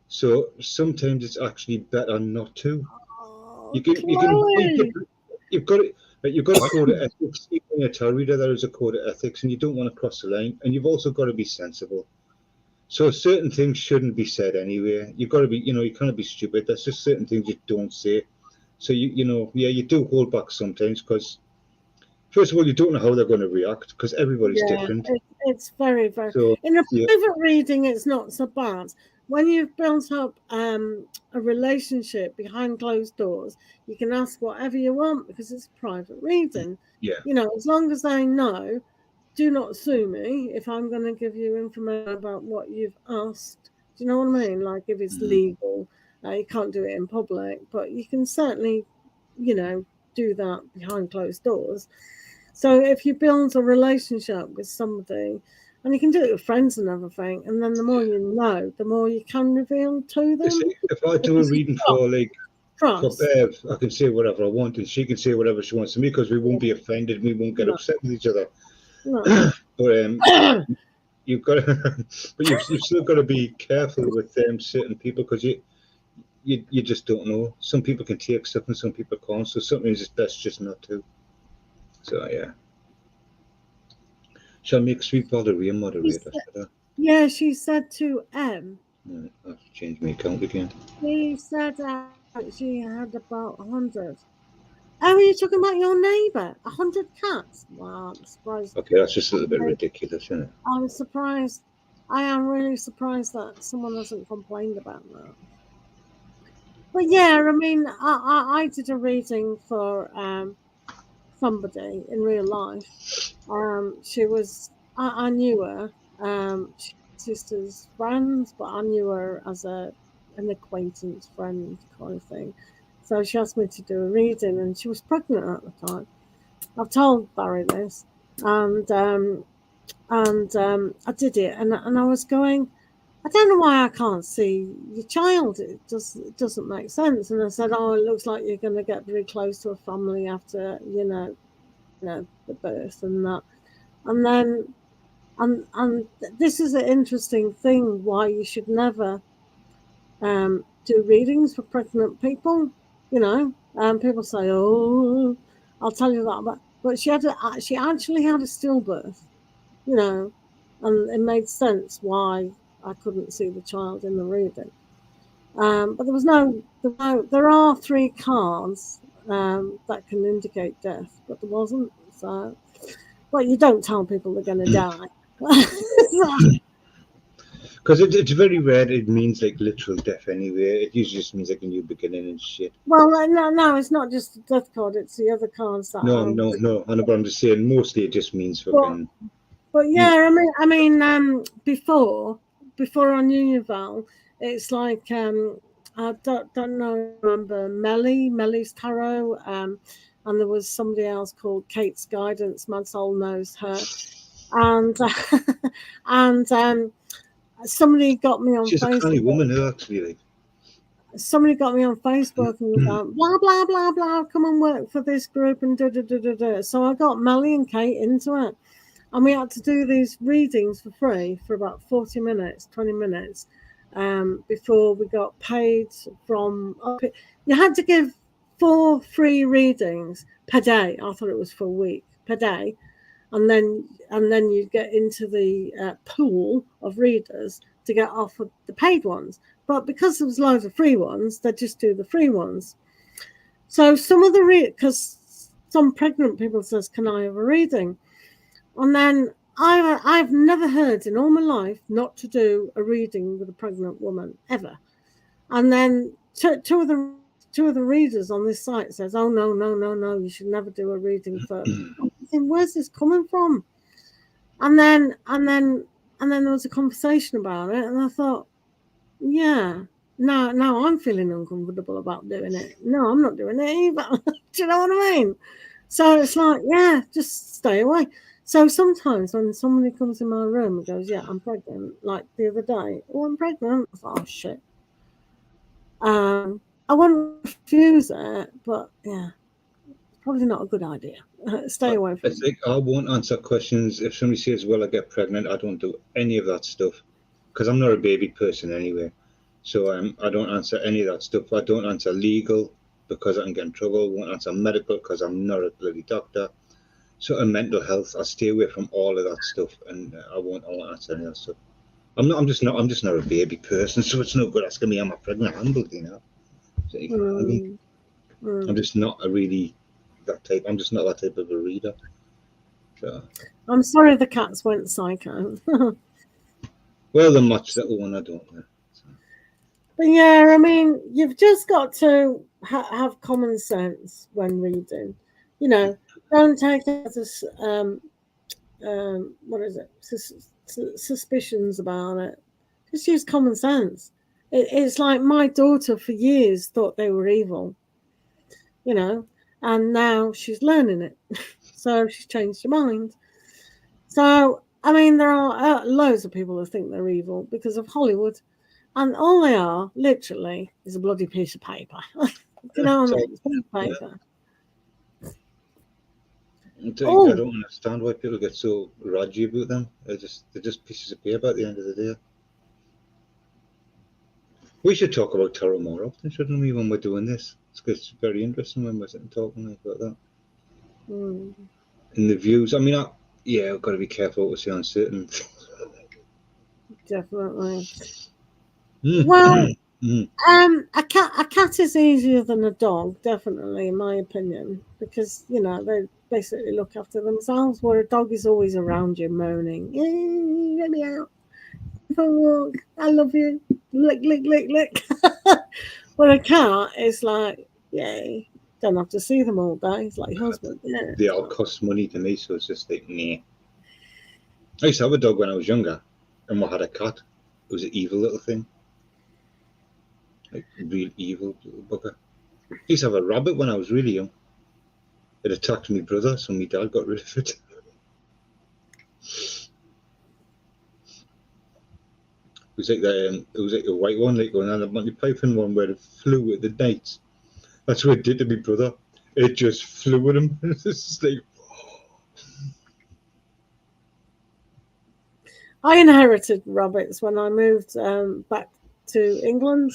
So sometimes it's actually better not to.
Oh,
You can,
Chloe.
you've got it. Like you've got a code of ethics. Even when you tell a reader there is a code of ethics, and you don't want to cross the line, and you've also got to be sensible. So certain things shouldn't be said anyway. You've got to be, you can't be stupid. There's just certain things you don't say. So you do hold back sometimes because first of all, you don't know how they're going to react because everybody's
Yeah,
different.
it's very, very.
So
In a
yeah,
private reading, it's not so bad. When you've built up a relationship behind closed doors, you can ask whatever you want because it's a private reading.
yeah,
As long as they know, do not sue me if I'm going to give you information about what you've asked. Do you know what I mean? Like if it's legal, you can't do it in public, but you can certainly, do that behind closed doors. So if you build a relationship with somebody, and you can do it with friends and everything, and then the more you know, the more you can reveal to
you see,
them
if I do a
because you
reading for
trust.
Bev, I can say whatever I want, and she can say whatever she wants to me because we won't be offended. We won't get
No,
upset with each other.
no.
But you've got, but you've still got to be careful with certain people because you just don't know. Some people can take stuff and some people can't. So sometimes it's best just not to. So yeah. Shall I make Sweet Ball the real moderator?
Yeah, she said to M.
I have to change my account again.
She said she had about 100. Oh, are you talking about your neighbour? 100 cats? Wow, I'm surprised.
Okay, that's just a little bit ridiculous, isn't it?
I'm surprised. I am really surprised that someone hasn't complained about that. But yeah, I mean, I did a reading for somebody in real life. She was, I knew her. She's sister's friends, but I knew her as an acquaintance friend kind of thing. So she asked me to do a reading, and she was pregnant at the time. I've told Barry this, and I did it, and I was going, I don't know why I can't see your child. It doesn't make sense. And I said, oh, it looks like you're going to get very close to a family after the birth and that. And then and this is an interesting thing why you should never do readings for pregnant people. People say, oh, I'll tell you that, but she actually had a stillbirth. And it made sense why I couldn't see the child in the reading. But there are 3 cards that can indicate death, but there wasn't. So, but you don't tell people they're going to die.
Because it's very rare. It means like literal death anyway. It usually just means like a new beginning and shit.
Well, no, it's not just the death card. It's the other cards that
No,
are.
no. I know, but I'm just saying. Mostly, it just means fucking.
But yeah, before I knew you, Val, it's like I don't know. Remember Mellie's Tarot, and there was somebody else called Kate's Guidance. My soul knows her, and and somebody got me on
She's a funny
Facebook.
woman, who actually like.
Somebody got me on Facebook and was like, blah blah blah blah. Come and work for this group and da da da da da. So I got Mellie and Kate into it. And we had to do these readings for free for about 40 minutes, 20 minutes before we got paid from. You had to give 4 free readings per day. I thought it was for a week per day, and then you get into the pool of readers to get offered the paid ones. But because there was loads of free ones, they just do the free ones. So some of the because some pregnant people says, "Can I have a reading?" And then I've never heard in all my life not to do a reading with a pregnant woman ever. And then two of the readers on this site says, "Oh no, you should never do a reading for." I'm thinking, where's this coming from? And then there was a conversation about it, and I thought, yeah. Now I'm feeling uncomfortable about doing it. No, I'm not doing it either. Do you know what I mean? So it's like, yeah, just stay away. So sometimes when somebody comes in my room and goes, yeah, I'm pregnant, like the other day, oh, I'm pregnant. I thought, oh, shit. I wouldn't refuse it, but yeah, probably not a good idea. Stay away from
It's like I won't answer questions. If somebody says, well, I get pregnant, I don't do any of that stuff because I'm not a baby person anyway. So I don't answer any of that stuff. I don't answer legal because I can get in trouble. I won't answer medical because I'm not a bloody doctor. Sort of mental health, I stay away from all of that stuff, and I won't answer any of that stuff. I'm just not a baby person, so it's no good asking me am I pregnant handled, you know. So, I'm just not a really that type. I'm just not that type of a reader. So.
I'm sorry the cats went psycho.
Well, the much little one I don't know. So.
But yeah, I mean, you've just got to have common sense when reading. You know, don't take it as what is it? Suspicions about it. Just use common sense. It's like my daughter for years thought they were evil, you know, and now she's learning it. So she's changed her mind. So, I mean, there are loads of people who think they're evil because of Hollywood. And all they are, literally, is a bloody piece of paper. You know what I mean? It's a piece of paper.
I don't understand why people get so raggy about them. They're just pieces of paper at the end of the day. We should talk about tarot more often, shouldn't we, when we're doing this? It's very interesting when we're sitting talking about that. And the views. I mean, I've got to be careful what we say on certain.
Definitely. Well, a cat is easier than a dog, definitely, in my opinion, because you know they basically look after themselves. Where a dog is always around you, moaning, "Let me out for a walk. I love you. Lick, lick, lick, lick." Where a cat is like, "Yay, don't have to see them all day." It's like husband. Yeah.
They all cost money to me, so it's just like, nah. I used to have a dog when I was younger, and we had a cat. It was an evil little thing. Like real evil little bugger. I used to have a rabbit when I was really young. It attacked my brother, so my dad got rid of it. It was like a white one, like going on a Monty Python one where it flew at the night. That's what it did to my brother. It just flew at him. It's just like.
I inherited rabbits when I moved back to England,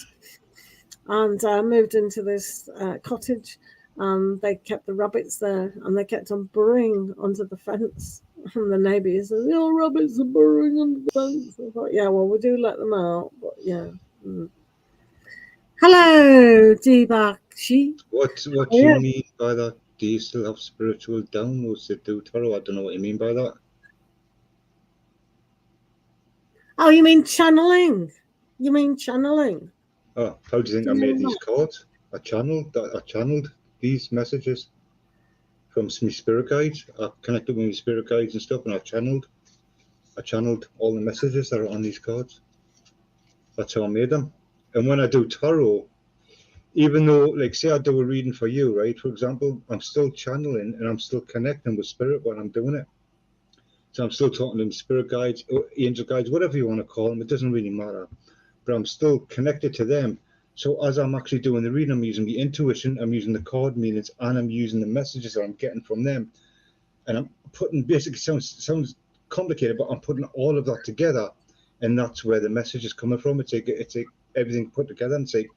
and moved into this cottage. They kept the rabbits there, and they kept on burrowing under the fence. And the neighbours said, "Oh, rabbits are burrowing under the fence." I thought, yeah, well, we do let them out, but yeah. Hello, Deebakshi.
What do you mean by that? Do you still have spiritual downloads to do tarot? I don't know what you mean by that.
Oh, you mean channeling? You mean channeling?
Oh, how do you think I made these cards? I channeled these messages from my spirit guides. I connected with my spirit guides and stuff, and I channeled all the messages that are on these cards. That's how I made them. And when I do tarot, even though, like, say I do a reading for you, right? For example, I'm still channeling and I'm still connecting with spirit when I'm doing it. So I'm still talking to them, spirit guides, angel guides, whatever you want to call them. It doesn't really matter. But I'm still connected to them. So as I'm actually doing the reading, I'm using the intuition, I'm using the card meanings, and I'm using the messages that I'm getting from them. And I'm putting, basically sounds complicated, but I'm putting all of that together, and that's where the message is coming from. It's like everything put together, and it's like,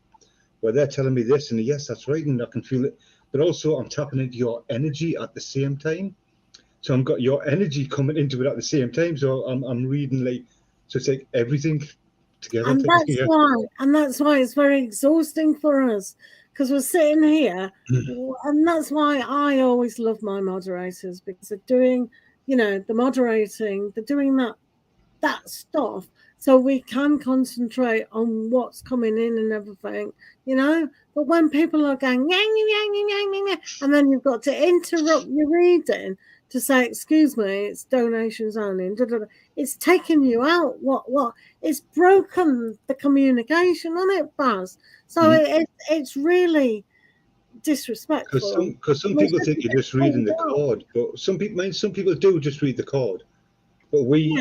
well, they're telling me this, and yes, that's right, and I can feel it. But also, I'm tapping into your energy at the same time. So I've got your energy coming into it at the same time. So I'm reading like, so it's like everything together.
And that's why it's very exhausting for us, because we're sitting here, and that's why I always love my moderators, because they're doing, the moderating, they're doing that stuff, so we can concentrate on what's coming in and everything, But when people are going, and then you've got to interrupt your reading to say, "Excuse me, it's donations only," it's taking you out. What? It's broken the communication on it, Baz. So it's really disrespectful.
Because some people think you're just reading the card, but some people do just read the card. But we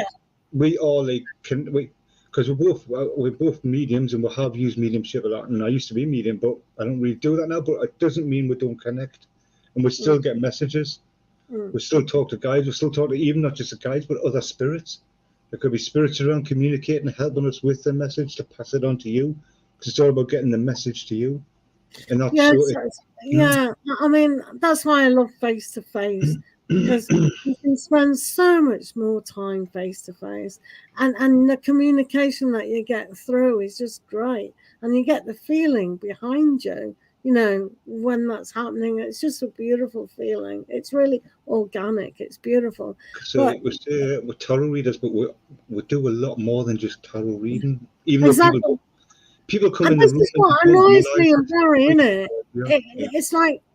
all like because because we're both mediums and we have used mediumship a lot. And I used to be a medium, but I don't really do that now. But it doesn't mean we don't connect, and we still get messages. We still talk to guides. We still talk to even not just the guides, but other spirits. There could be spirits around communicating, helping us with the message to pass it on to you. Because it's all about getting the message to you. And that's
yeah. I mean, that's why I love face to face, because you can spend so much more time face to face, and the communication that you get through is just great, and you get the feeling behind you. You know, when that's happening, it's just a beautiful feeling. It's really organic. It's beautiful.
So it was we're tarot readers, but we do a lot more than just tarot reading. Even
exactly.
though people come
and
in the
this
room.
Is what annoys me and Barry, isn't it?
Yeah.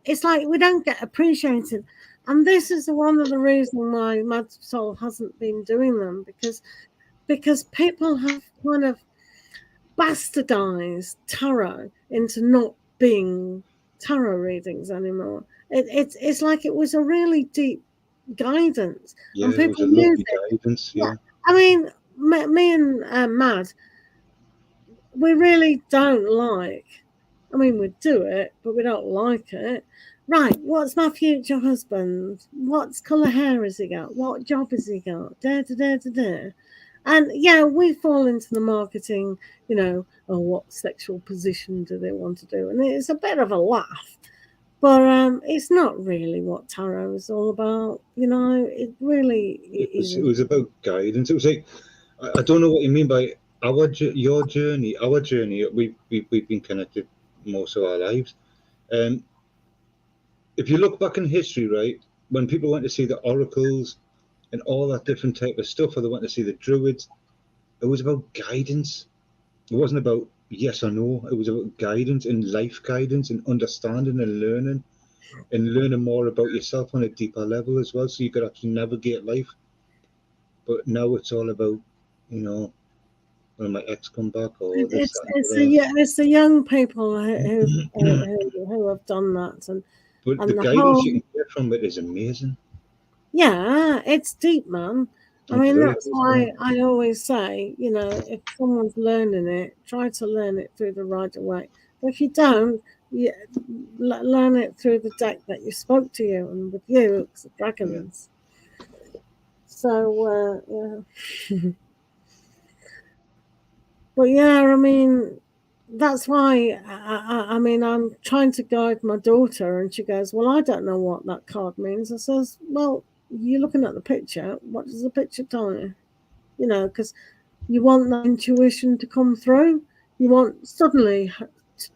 It's like we don't get appreciated, and this is one of the reasons why Mad Soul hasn't been doing them, because people have kind of bastardized tarot into not being tarot readings anymore. It's like it was a really deep guidance, and people use it.
Guidance, yeah.
I mean, me and Mad, we really don't like. I mean, we do it, but we don't like it. Right, what's my future husband? What colour hair has he got? What job has he got? Da da da da da. And yeah, we fall into the marketing, you know, oh, what sexual position do they want to do? And it's a bit of a laugh. But it's not really what tarot is all about, you know. It really is.
It was about guidance. It was like, I don't know what you mean by your journey, our journey. We've been connected most of our lives. If you look back in history, right, when people went to see the oracles and all that different type of stuff, or they went to see the druids, it was about guidance. It wasn't about yes or no. It was about guidance and life guidance and understanding and learning more about yourself on a deeper level as well, so you could actually navigate life. But now it's all about, you know, when my ex come back, or
it's the young people who have done that,
but the guidance you can get from it is amazing.
Yeah, it's deep, man. I mean, that's why I always say, you know, if someone's learning it, try to learn it through the right way. But if you don't, learn it through the deck that you spoke to you, and with you, it's the dragons. Yeah. So, yeah. But yeah, I mean, that's why I mean, I'm trying to guide my daughter, and she goes, well, I don't know what that card means. I says, well, you're looking at the picture. What does the picture tell you? You know, because you want that intuition to come through. You want suddenly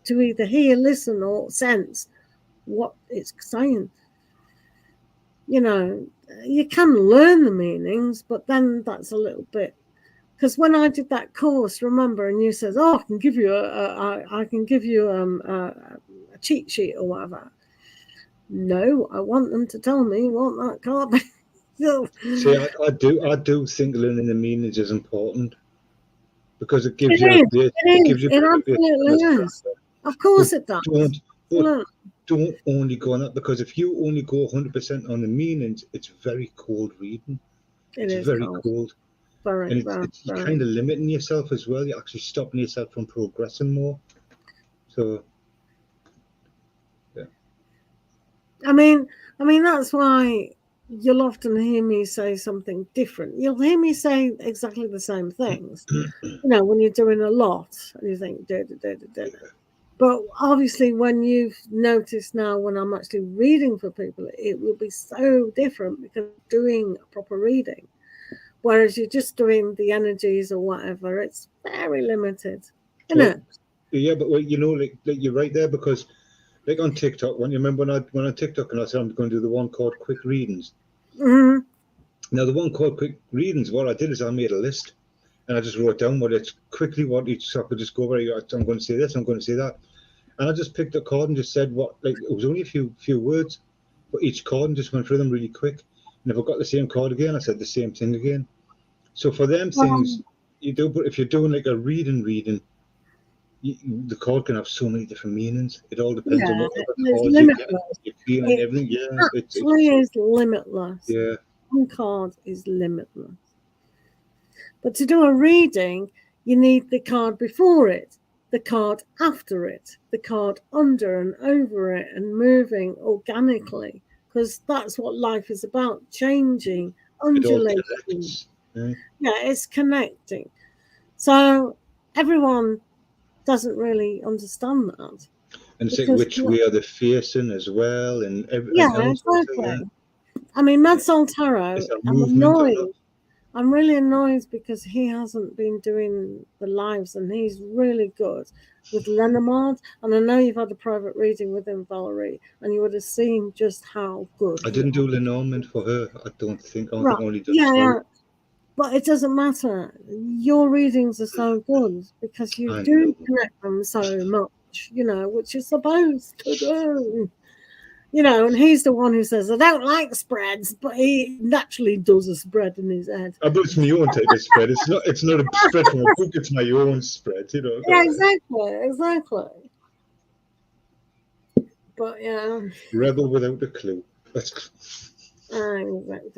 to either hear, listen, or sense what it's saying. You know, you can learn the meanings, but then that's a little bit. Because when I did that course, remember, and you said, "Oh, I can give you a cheat sheet or whatever." No, I want them to tell me what that card means.
See, I do think learning the meanings is important, because it gives you
it absolutely is. Of course it does.
Don't only go on that, because if you only go 100% on the meanings, it's very cold reading. It's very cold. And it's kind of limiting yourself as well. You're actually stopping yourself from progressing more. So, yeah.
I mean, that's why you'll often hear me say something different. You'll hear me say exactly the same things. You know, when you're doing a lot and you think, da. But obviously, when you've noticed now, when I'm actually reading for people, it will be so different, because I'm doing a proper reading. Whereas you're just doing the energies or whatever, it's very limited, isn't it?
Yeah, but you know, like you're right there, because like on TikTok, when you remember when on TikTok and I said I'm going to do the one called quick readings.
Mm-hmm.
Now the one called quick readings, what I did is I made a list, and I just wrote down what it's quickly what each, so I could just go over. I'm going to say this, I'm going to say that, and I just picked a card and just said what, like it was only a few words for each card, and just went through them really quick. And if I got the same card again, I said the same thing again. So for them things you do, but if you're doing like a reading, the card can have so many different meanings. It all depends on what other cards you feel and everything. Yeah,
it is limitless.
Yeah,
one card is limitless. But to do a reading, You need the card before it, the card after it, the card under and over it, and moving organically, because that's what life is about, changing,
It all
undulating.
connects. Yeah.
Yeah, it's connecting. So everyone doesn't really understand that.
And it's like
Because,
which way are they facing as well, and
yeah,
and also
exactly. I mean, Mad Soul Tarot,
is there
I'm
movement or not?
annoyed. I'm really annoyed because he hasn't been doing the lives, and he's really good with Lenormand. And I know you've had a private reading with him, Valerie, and you would have seen just how good
I
he
didn't do
is.
Lenormand for her. I don't think. I
Right.
think I only done
Yeah,
Tarot.
yeah. But it doesn't matter. Your readings are so good because you
I
do
know.
connect them so much, which you're supposed to do. And he's the one who says, I don't like spreads, but he naturally does a spread in his head.
But it's my own type of spread. It's not a spread from a book. It's my own spread.
Yeah, exactly. But yeah,
Rebel without a clue. That's
exactly.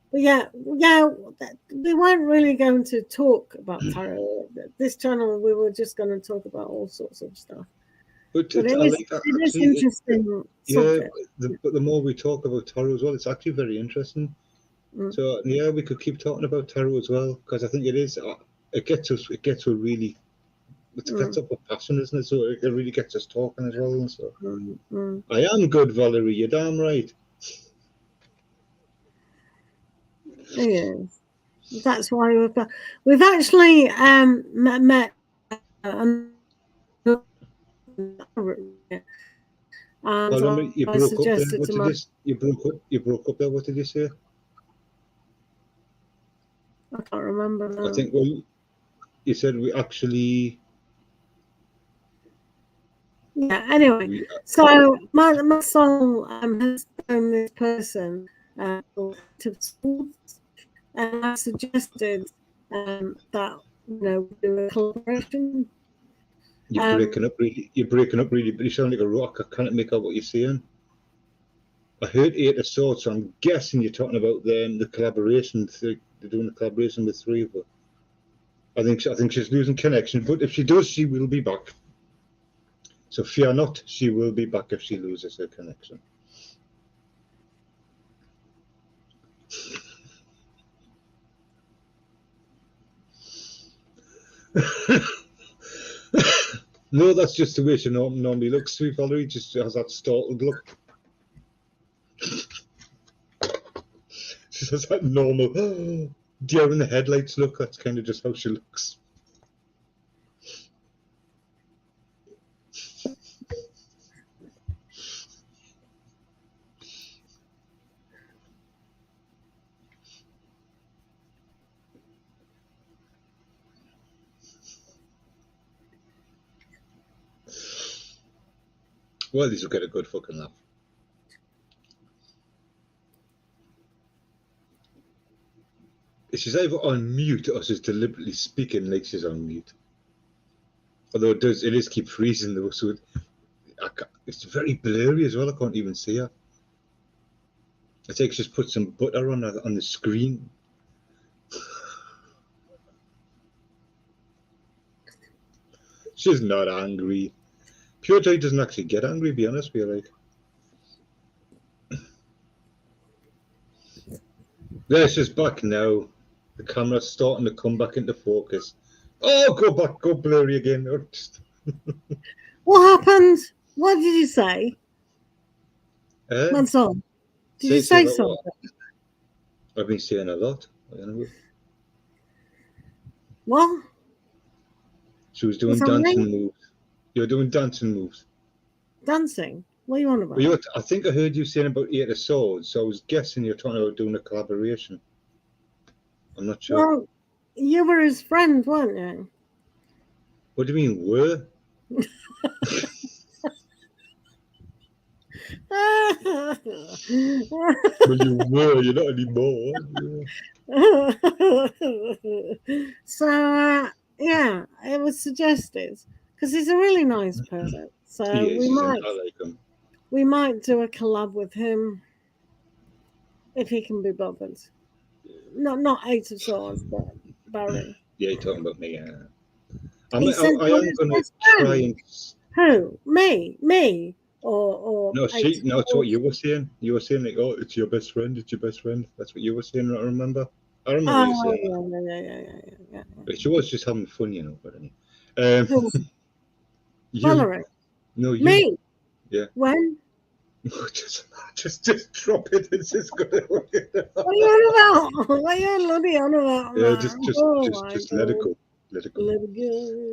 But yeah, we weren't really going to talk about tarot. This channel, we were just going to talk about all sorts of stuff.
But
it is interesting subject.
But the more we talk about tarot as well, it's actually very interesting. So yeah, we could keep talking about tarot as well, because I think it is. It gets us really. It gets up a passion, isn't it? So it really gets us talking as well. And so I am good, Valerie. You're damn right.
Yes, that's why we've actually met. And
you
I
broke up there.
suggested
What
to
did
my.
you broke up there. What did you say?
I can't remember now.
I think you said we actually.
Yeah. Anyway, so my soul has known this person to schools, and I suggested that we do a collaboration.
You're breaking up really. You're breaking up really, but you sound like a rock. I can't make out what you're saying. I heard 8 of Swords, so I'm guessing you're talking about the collaboration. They're doing a collaboration with 3 of them. I think she's losing connection, but if she does, she will be back. So fear not, she will be back if she loses her connection. No, that's just the way she normally looks. Sweet Valerie just has that startled look. She has that normal deer in the headlights look. That's kind of just how she looks. Well, these will get a good fucking laugh. She's either on mute or she's deliberately speaking like she's on mute. Although it is keep freezing though, so it's very blurry as well. I can't even see her. I think she's put some butter on the screen. She's not angry. Pure Joy doesn't actually get angry, be honest with you, like. There, she's back now. The camera's starting to come back into focus. Oh, go blurry again.
What happened? What did you say? Mansell, did you say something?
I've been saying a lot.
What?
She was doing dancing moves. You were doing dancing moves.
Dancing? What are you on about?
I think I heard you saying about 8 of Swords, so I was guessing you're talking about doing a collaboration. I'm not sure.
Well, you were his friend, weren't you?
What do you mean, were? Well, you were. You're not anymore.
So, yeah, it was suggested because he's a really nice person. So we might do a collab with him if he can be bothered. Not 8 of Swords, but Barry.
Yeah, you're talking about me. I
He said,
am
"What is
going to
best
try
friend?"
and.
Who? Me, or
No,
H.
no, it's what you were saying. You were saying, like, oh, it's your best friend, it's your best friend. That's what you were saying, I remember. I remember you
Oh,
saying that.
yeah.
But she was just having fun, you know, but anyway.
Who?
You.
Valerie.
No, you.
Me.
Yeah.
When?
Just drop it. It's just gonna.
What are you on about? What are you bloody on about,
Yeah,
man? Oh my
just let it
god.
go. Let it go.
Let it go.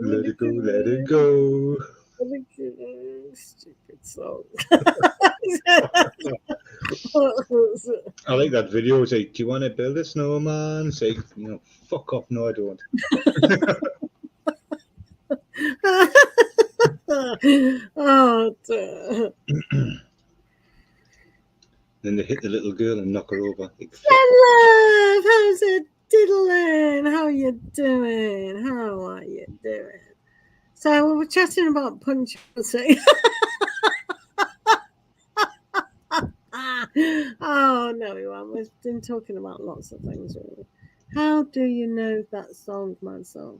Let it go. Let it
Let
go.
it go. Stupid song.
I like that video. It's like, do you want to build a snowman? It's like, fuck off. No, I don't.
Oh, dear.
Then they hit the little girl and knock her over. Like, fuck off.
Love, how's it diddling? How you doing? How are you doing? So we were chatting about punctuality. Oh no, we weren't. We've been talking about lots of things really. How do you know that song, my soul?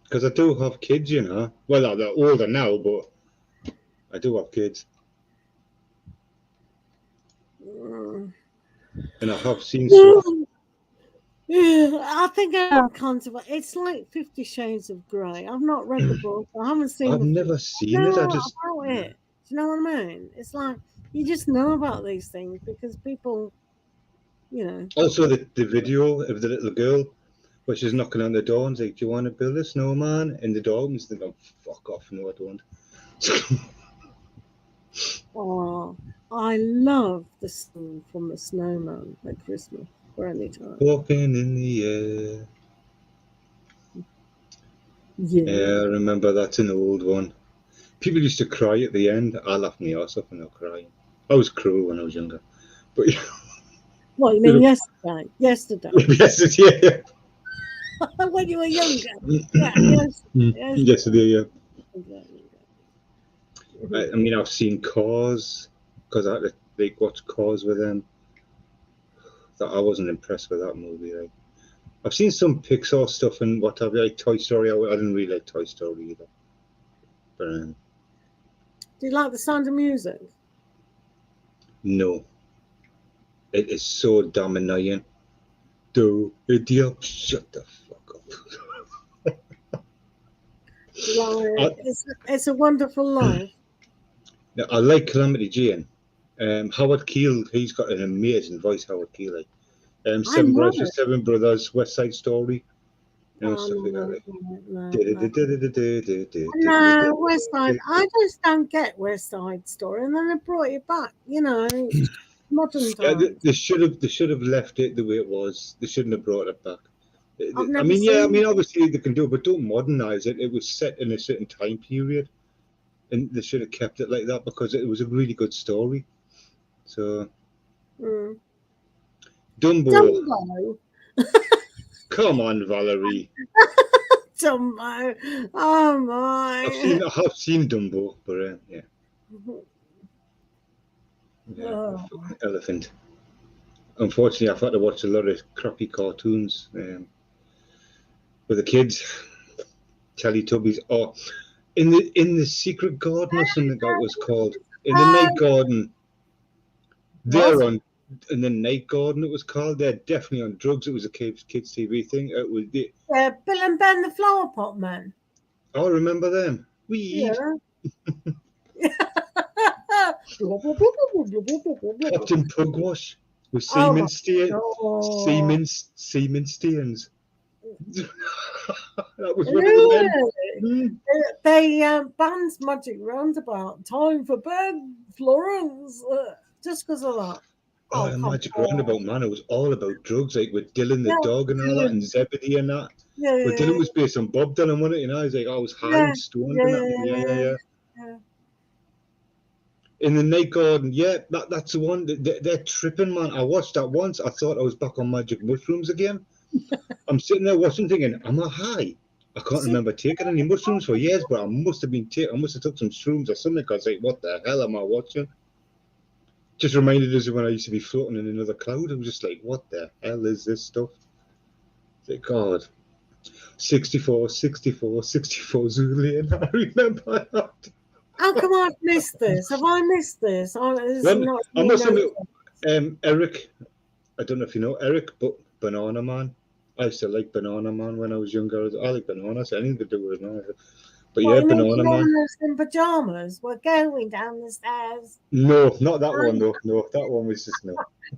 Because I do have kids, you know. Well, they're older now, but I do have kids.
Mm.
And I have seen stuff.
Yeah, I think I'm comfortable. It's like 50 Shades of Grey. I've not read the book. I haven't seen
I've
the film.
never seen it. I
Know
just.
about it. Do you know what I mean? It's like you just know about these things because people, you know.
Also, the video of the little girl where she's knocking on the door and like, do you want to build a snowman? And the dog is thinking, fuck off. No, I don't.
Oh, I love the song from the Snowman at Christmas or any time.
Walking in the air.
Yeah.
I remember that's an old one. People used to cry at the end. I laughed my ass off when they were crying. I was cruel when I was younger. But
What you mean yesterday? Yesterday.
yes, yeah.
When you were younger. Yeah, yesterday.
Yesterday, yeah.
Exactly.
I mean, I've seen Cars because I had to like watch Cars with them. That I wasn't impressed with that movie. Like, I've seen some Pixar stuff and what have you, like Toy Story. I didn't really like Toy Story either. But
Do you like the sound of music?
no, it is so damn annoying. Do idiot, shut the fuck up.
Do you like it's a Wonderful Life.
Now, I like Calamity Jane. Howard Keel, he's got an amazing voice. Howard Keel, like
I know it.
Seven Brothers, West Side Story, stuff like
No.
that.
No, West Side. I just don't get West Side Story, and then they brought it back. You know, modern
Yeah,
times.
they should have left it the way it was. They shouldn't have brought it back.
I've
I
never
mean, yeah, I
seen
mean,
it.
obviously they can do it, but don't modernize it. It was set in a certain time period, and they should have kept it like that because it was a really good story. So,
Mm.
Dumbo,
Dumbo.
come on, Valerie.
Dumbo. Oh my.
I have seen Dumbo, but yeah,
Oh.
fucking elephant. Unfortunately, I've had to watch a lot of crappy cartoons with the kids. Teletubbies. Oh, in the Secret Garden or something that was called. In the Night Garden. They're
What?
on in the Night Garden. It was called. They're definitely on drugs. It was a kids TV thing. It was the.
Bill and Ben the Flower Pot Man.
I remember them. Weed.
Yeah.
Captain Pugwash with
Oh my
semen stains. That was one of the men.
Really? They banned Magic Roundabout. Time for bed, Florence. Just because of that.
Oh, Magic Roundabout, man, it was all about drugs, like with Dylan the dog and all that, and Zebedee and that.
Yeah,
But Dylan was based on Bob Dylan, wasn't it? You know, he's like, I was high and stoned and that. Yeah. In the Night Garden, yeah, that's the one. They're tripping, man. I watched that once. I thought I was back on magic mushrooms again. I'm sitting there watching, thinking, am I high? I can't remember taking any mushrooms for years, but I must have took some shrooms or something. Cause like, what the hell am I watching? Just reminded us of when I used to be floating in another cloud. I was just like, what the hell is this stuff? Thank God. 64, 64, 64 Zulian. I remember that.
How come I've missed this? Have I missed this? Oh, this is
Well,
not
I must
no.
admit, Eric, I don't know if you know Eric, but Banana Man. I used to like Banana Man when I was younger. I like bananas. Anything to do with bananas. But
What,
yeah,
you mean
Banana Man.
bananas in pajamas? We're going down the stairs.
No, not that one though. No, that one was just no.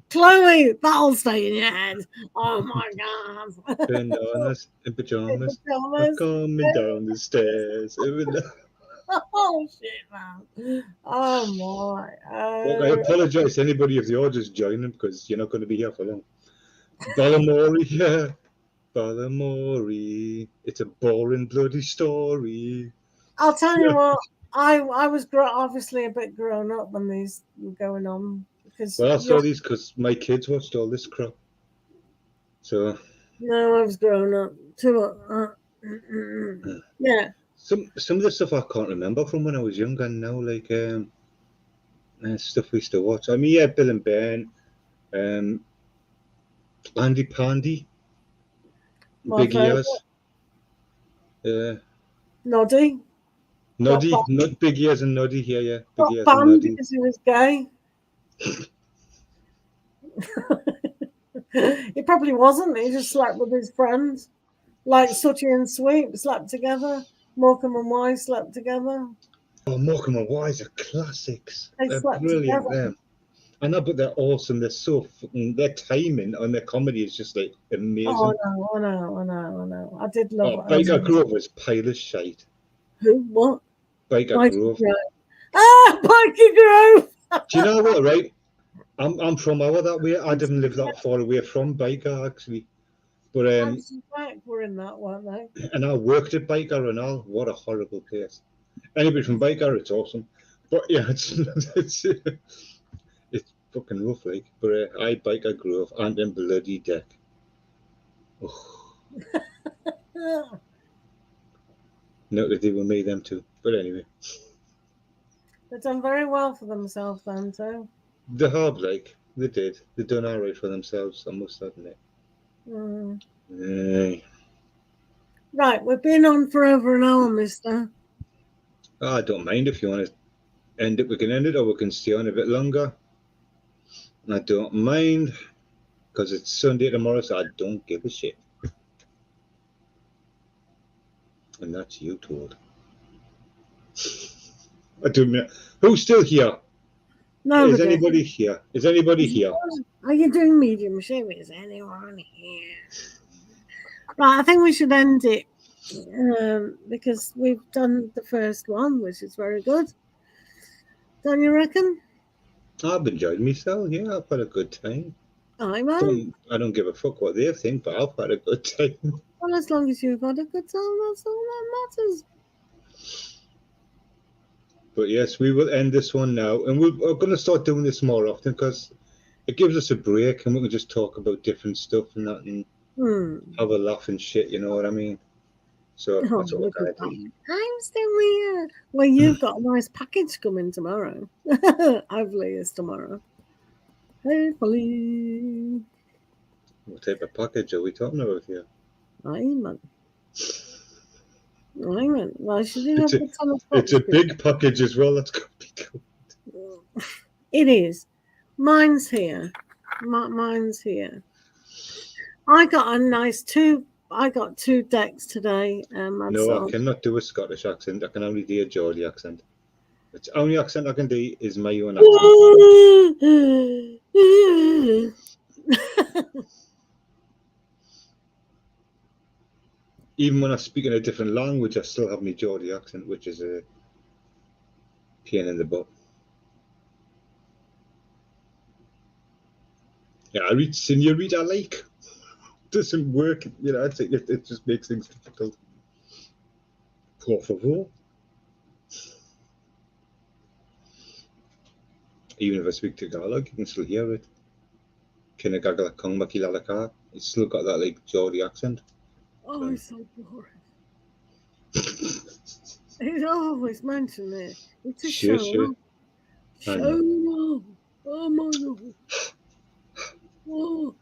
Chloe, that'll stay in your head. Oh my God.
Bananas in pajamas are
Pajamas.
coming down the stairs.
Oh shit, man. Oh my.
Look, I apologise to anybody if you're just joining because you're not going to be here for long. Balamori, yeah. Balamori. It's a boring bloody story.
I'll tell you what. I was obviously a bit grown up when these were going on because
Well, I saw these because my kids watched all this crap. So
no, I was grown up too. Yeah.
some of the stuff I can't remember from when I was younger now, like stuff we used to watch. I mean, yeah, Bill and Ben, Andy Pandy,
My
Big
favourite.
Ears,
Noddy.
Noddy,
Got
not Big Ears and Noddy here, yeah, Big
got
Ears and
banned
Noddy.
because he was gay. He probably wasn't. He just slept with his friends, like Sooty and Sweep slept together. Morecambe and Wise slept together.
Oh, Morecambe and Wise are classics.
They
They're
slept
brilliant,
together.
them. I know, but they're awesome. They're so fucking. Their timing on their comedy is just like amazing.
Oh, I know. I did love it.
Baker Grove was pile of shite.
Who? What?
Baker
Mikey
Grove.
Grove. Ah, Mikey Grove.
Do you know what? Right, I'm from our that way. I didn't live that far away from Baker actually, but
Back were in that, weren't they?
and I worked at Baker and all. What a horrible place. Anybody from Baker, it's awesome, but yeah, it's fucking rough, like. But I Baker Grove and then bloody deck. Oh. No, they do with me, them too. But anyway.
They've done very well for themselves then, too.
They have, like, they did. They done alright for themselves, I must admit.
Right, we've been on for over an hour, mister.
I don't mind if you want to end it, we can end it, or we can stay on a bit longer. I don't mind, because it's Sunday tomorrow, so I don't give a shit. And that's you told. I don't know. Who's still here?
Nobody.
Is anybody here? Is anybody here?
Are you doing medium shave? Is anyone here? Right, I think we should end it because we've done the first one, which is very good. Don't you reckon?
I've enjoyed myself, yeah, I've had a good time.
I don't
give a fuck what they think, but I've had a good time.
Well, as long as you've had a good time, that's all that matters.
But yes, we will end this one now, and we're going to start doing this more often because it gives us a break, and we can just talk about different stuff and that, and have a laugh and shit. You know what I mean? So that's what we're going to do.
I'm still here. Well, you've got a nice package coming tomorrow. Hopefully, it's tomorrow. Hopefully.
What type of package are we talking about here?
Ayman. Well, she didn't have the ton of
it's a big package as well. That's going to be cool.
It is. Mine's here. Mine's here. I got a nice I got 2 decks today.
No, I cannot do a Scottish accent. I can only do a Geordie accent. The only accent I can do is my own accent. Even when I speak in a different language, I still have my Geordie accent, which is a pain in the butt. Yeah, I read Senorita Lake. Doesn't work, you know. It just makes things difficult. Por favor. Even if I speak Tagalog, you can still hear it. Kinagagala Maki Lalaka. It's still got that like Geordie accent.
Oh, it's so boring. He's always mentioned it. It's a show. Show. Oh my God. Oh.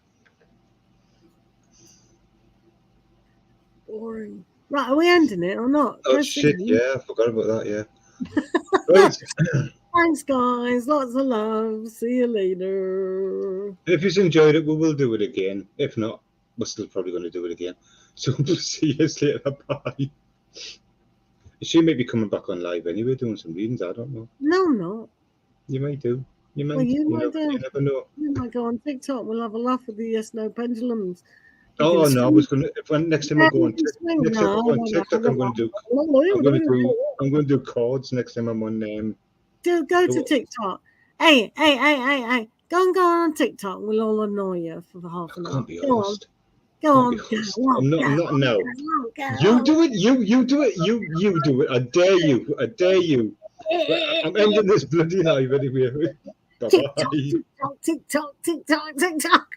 Right, are we ending it or not?
Oh
Press
shit!
in.
Yeah, I forgot about that. Yeah. Right.
Thanks, guys. Lots of love. See you later.
If you've enjoyed it, we will do it again. If not, we're still probably going to do it again. So we'll see you later. Bye. She may be coming back on live anyway, doing some readings. I don't know.
No, I'm not.
You might do. You might.
Well, you
You
might
never, you
do.
never know.
You might go on TikTok. We'll have a laugh with the yes no pendulums. You
Oh
can
no, I
swing.
was gonna. Next time I go on, next time I go on TikTok, I'm going to do chords. Next time I'm on.
Go to TikTok. Hey. Go on TikTok. We'll all annoy you for half an
I
hour.
can't be
Go
honest.
on.
I'm not now. You do it. You do it. You do it. I dare you. I dare you. I'm ending this bloody live anyway. Bye bye.
TikTok.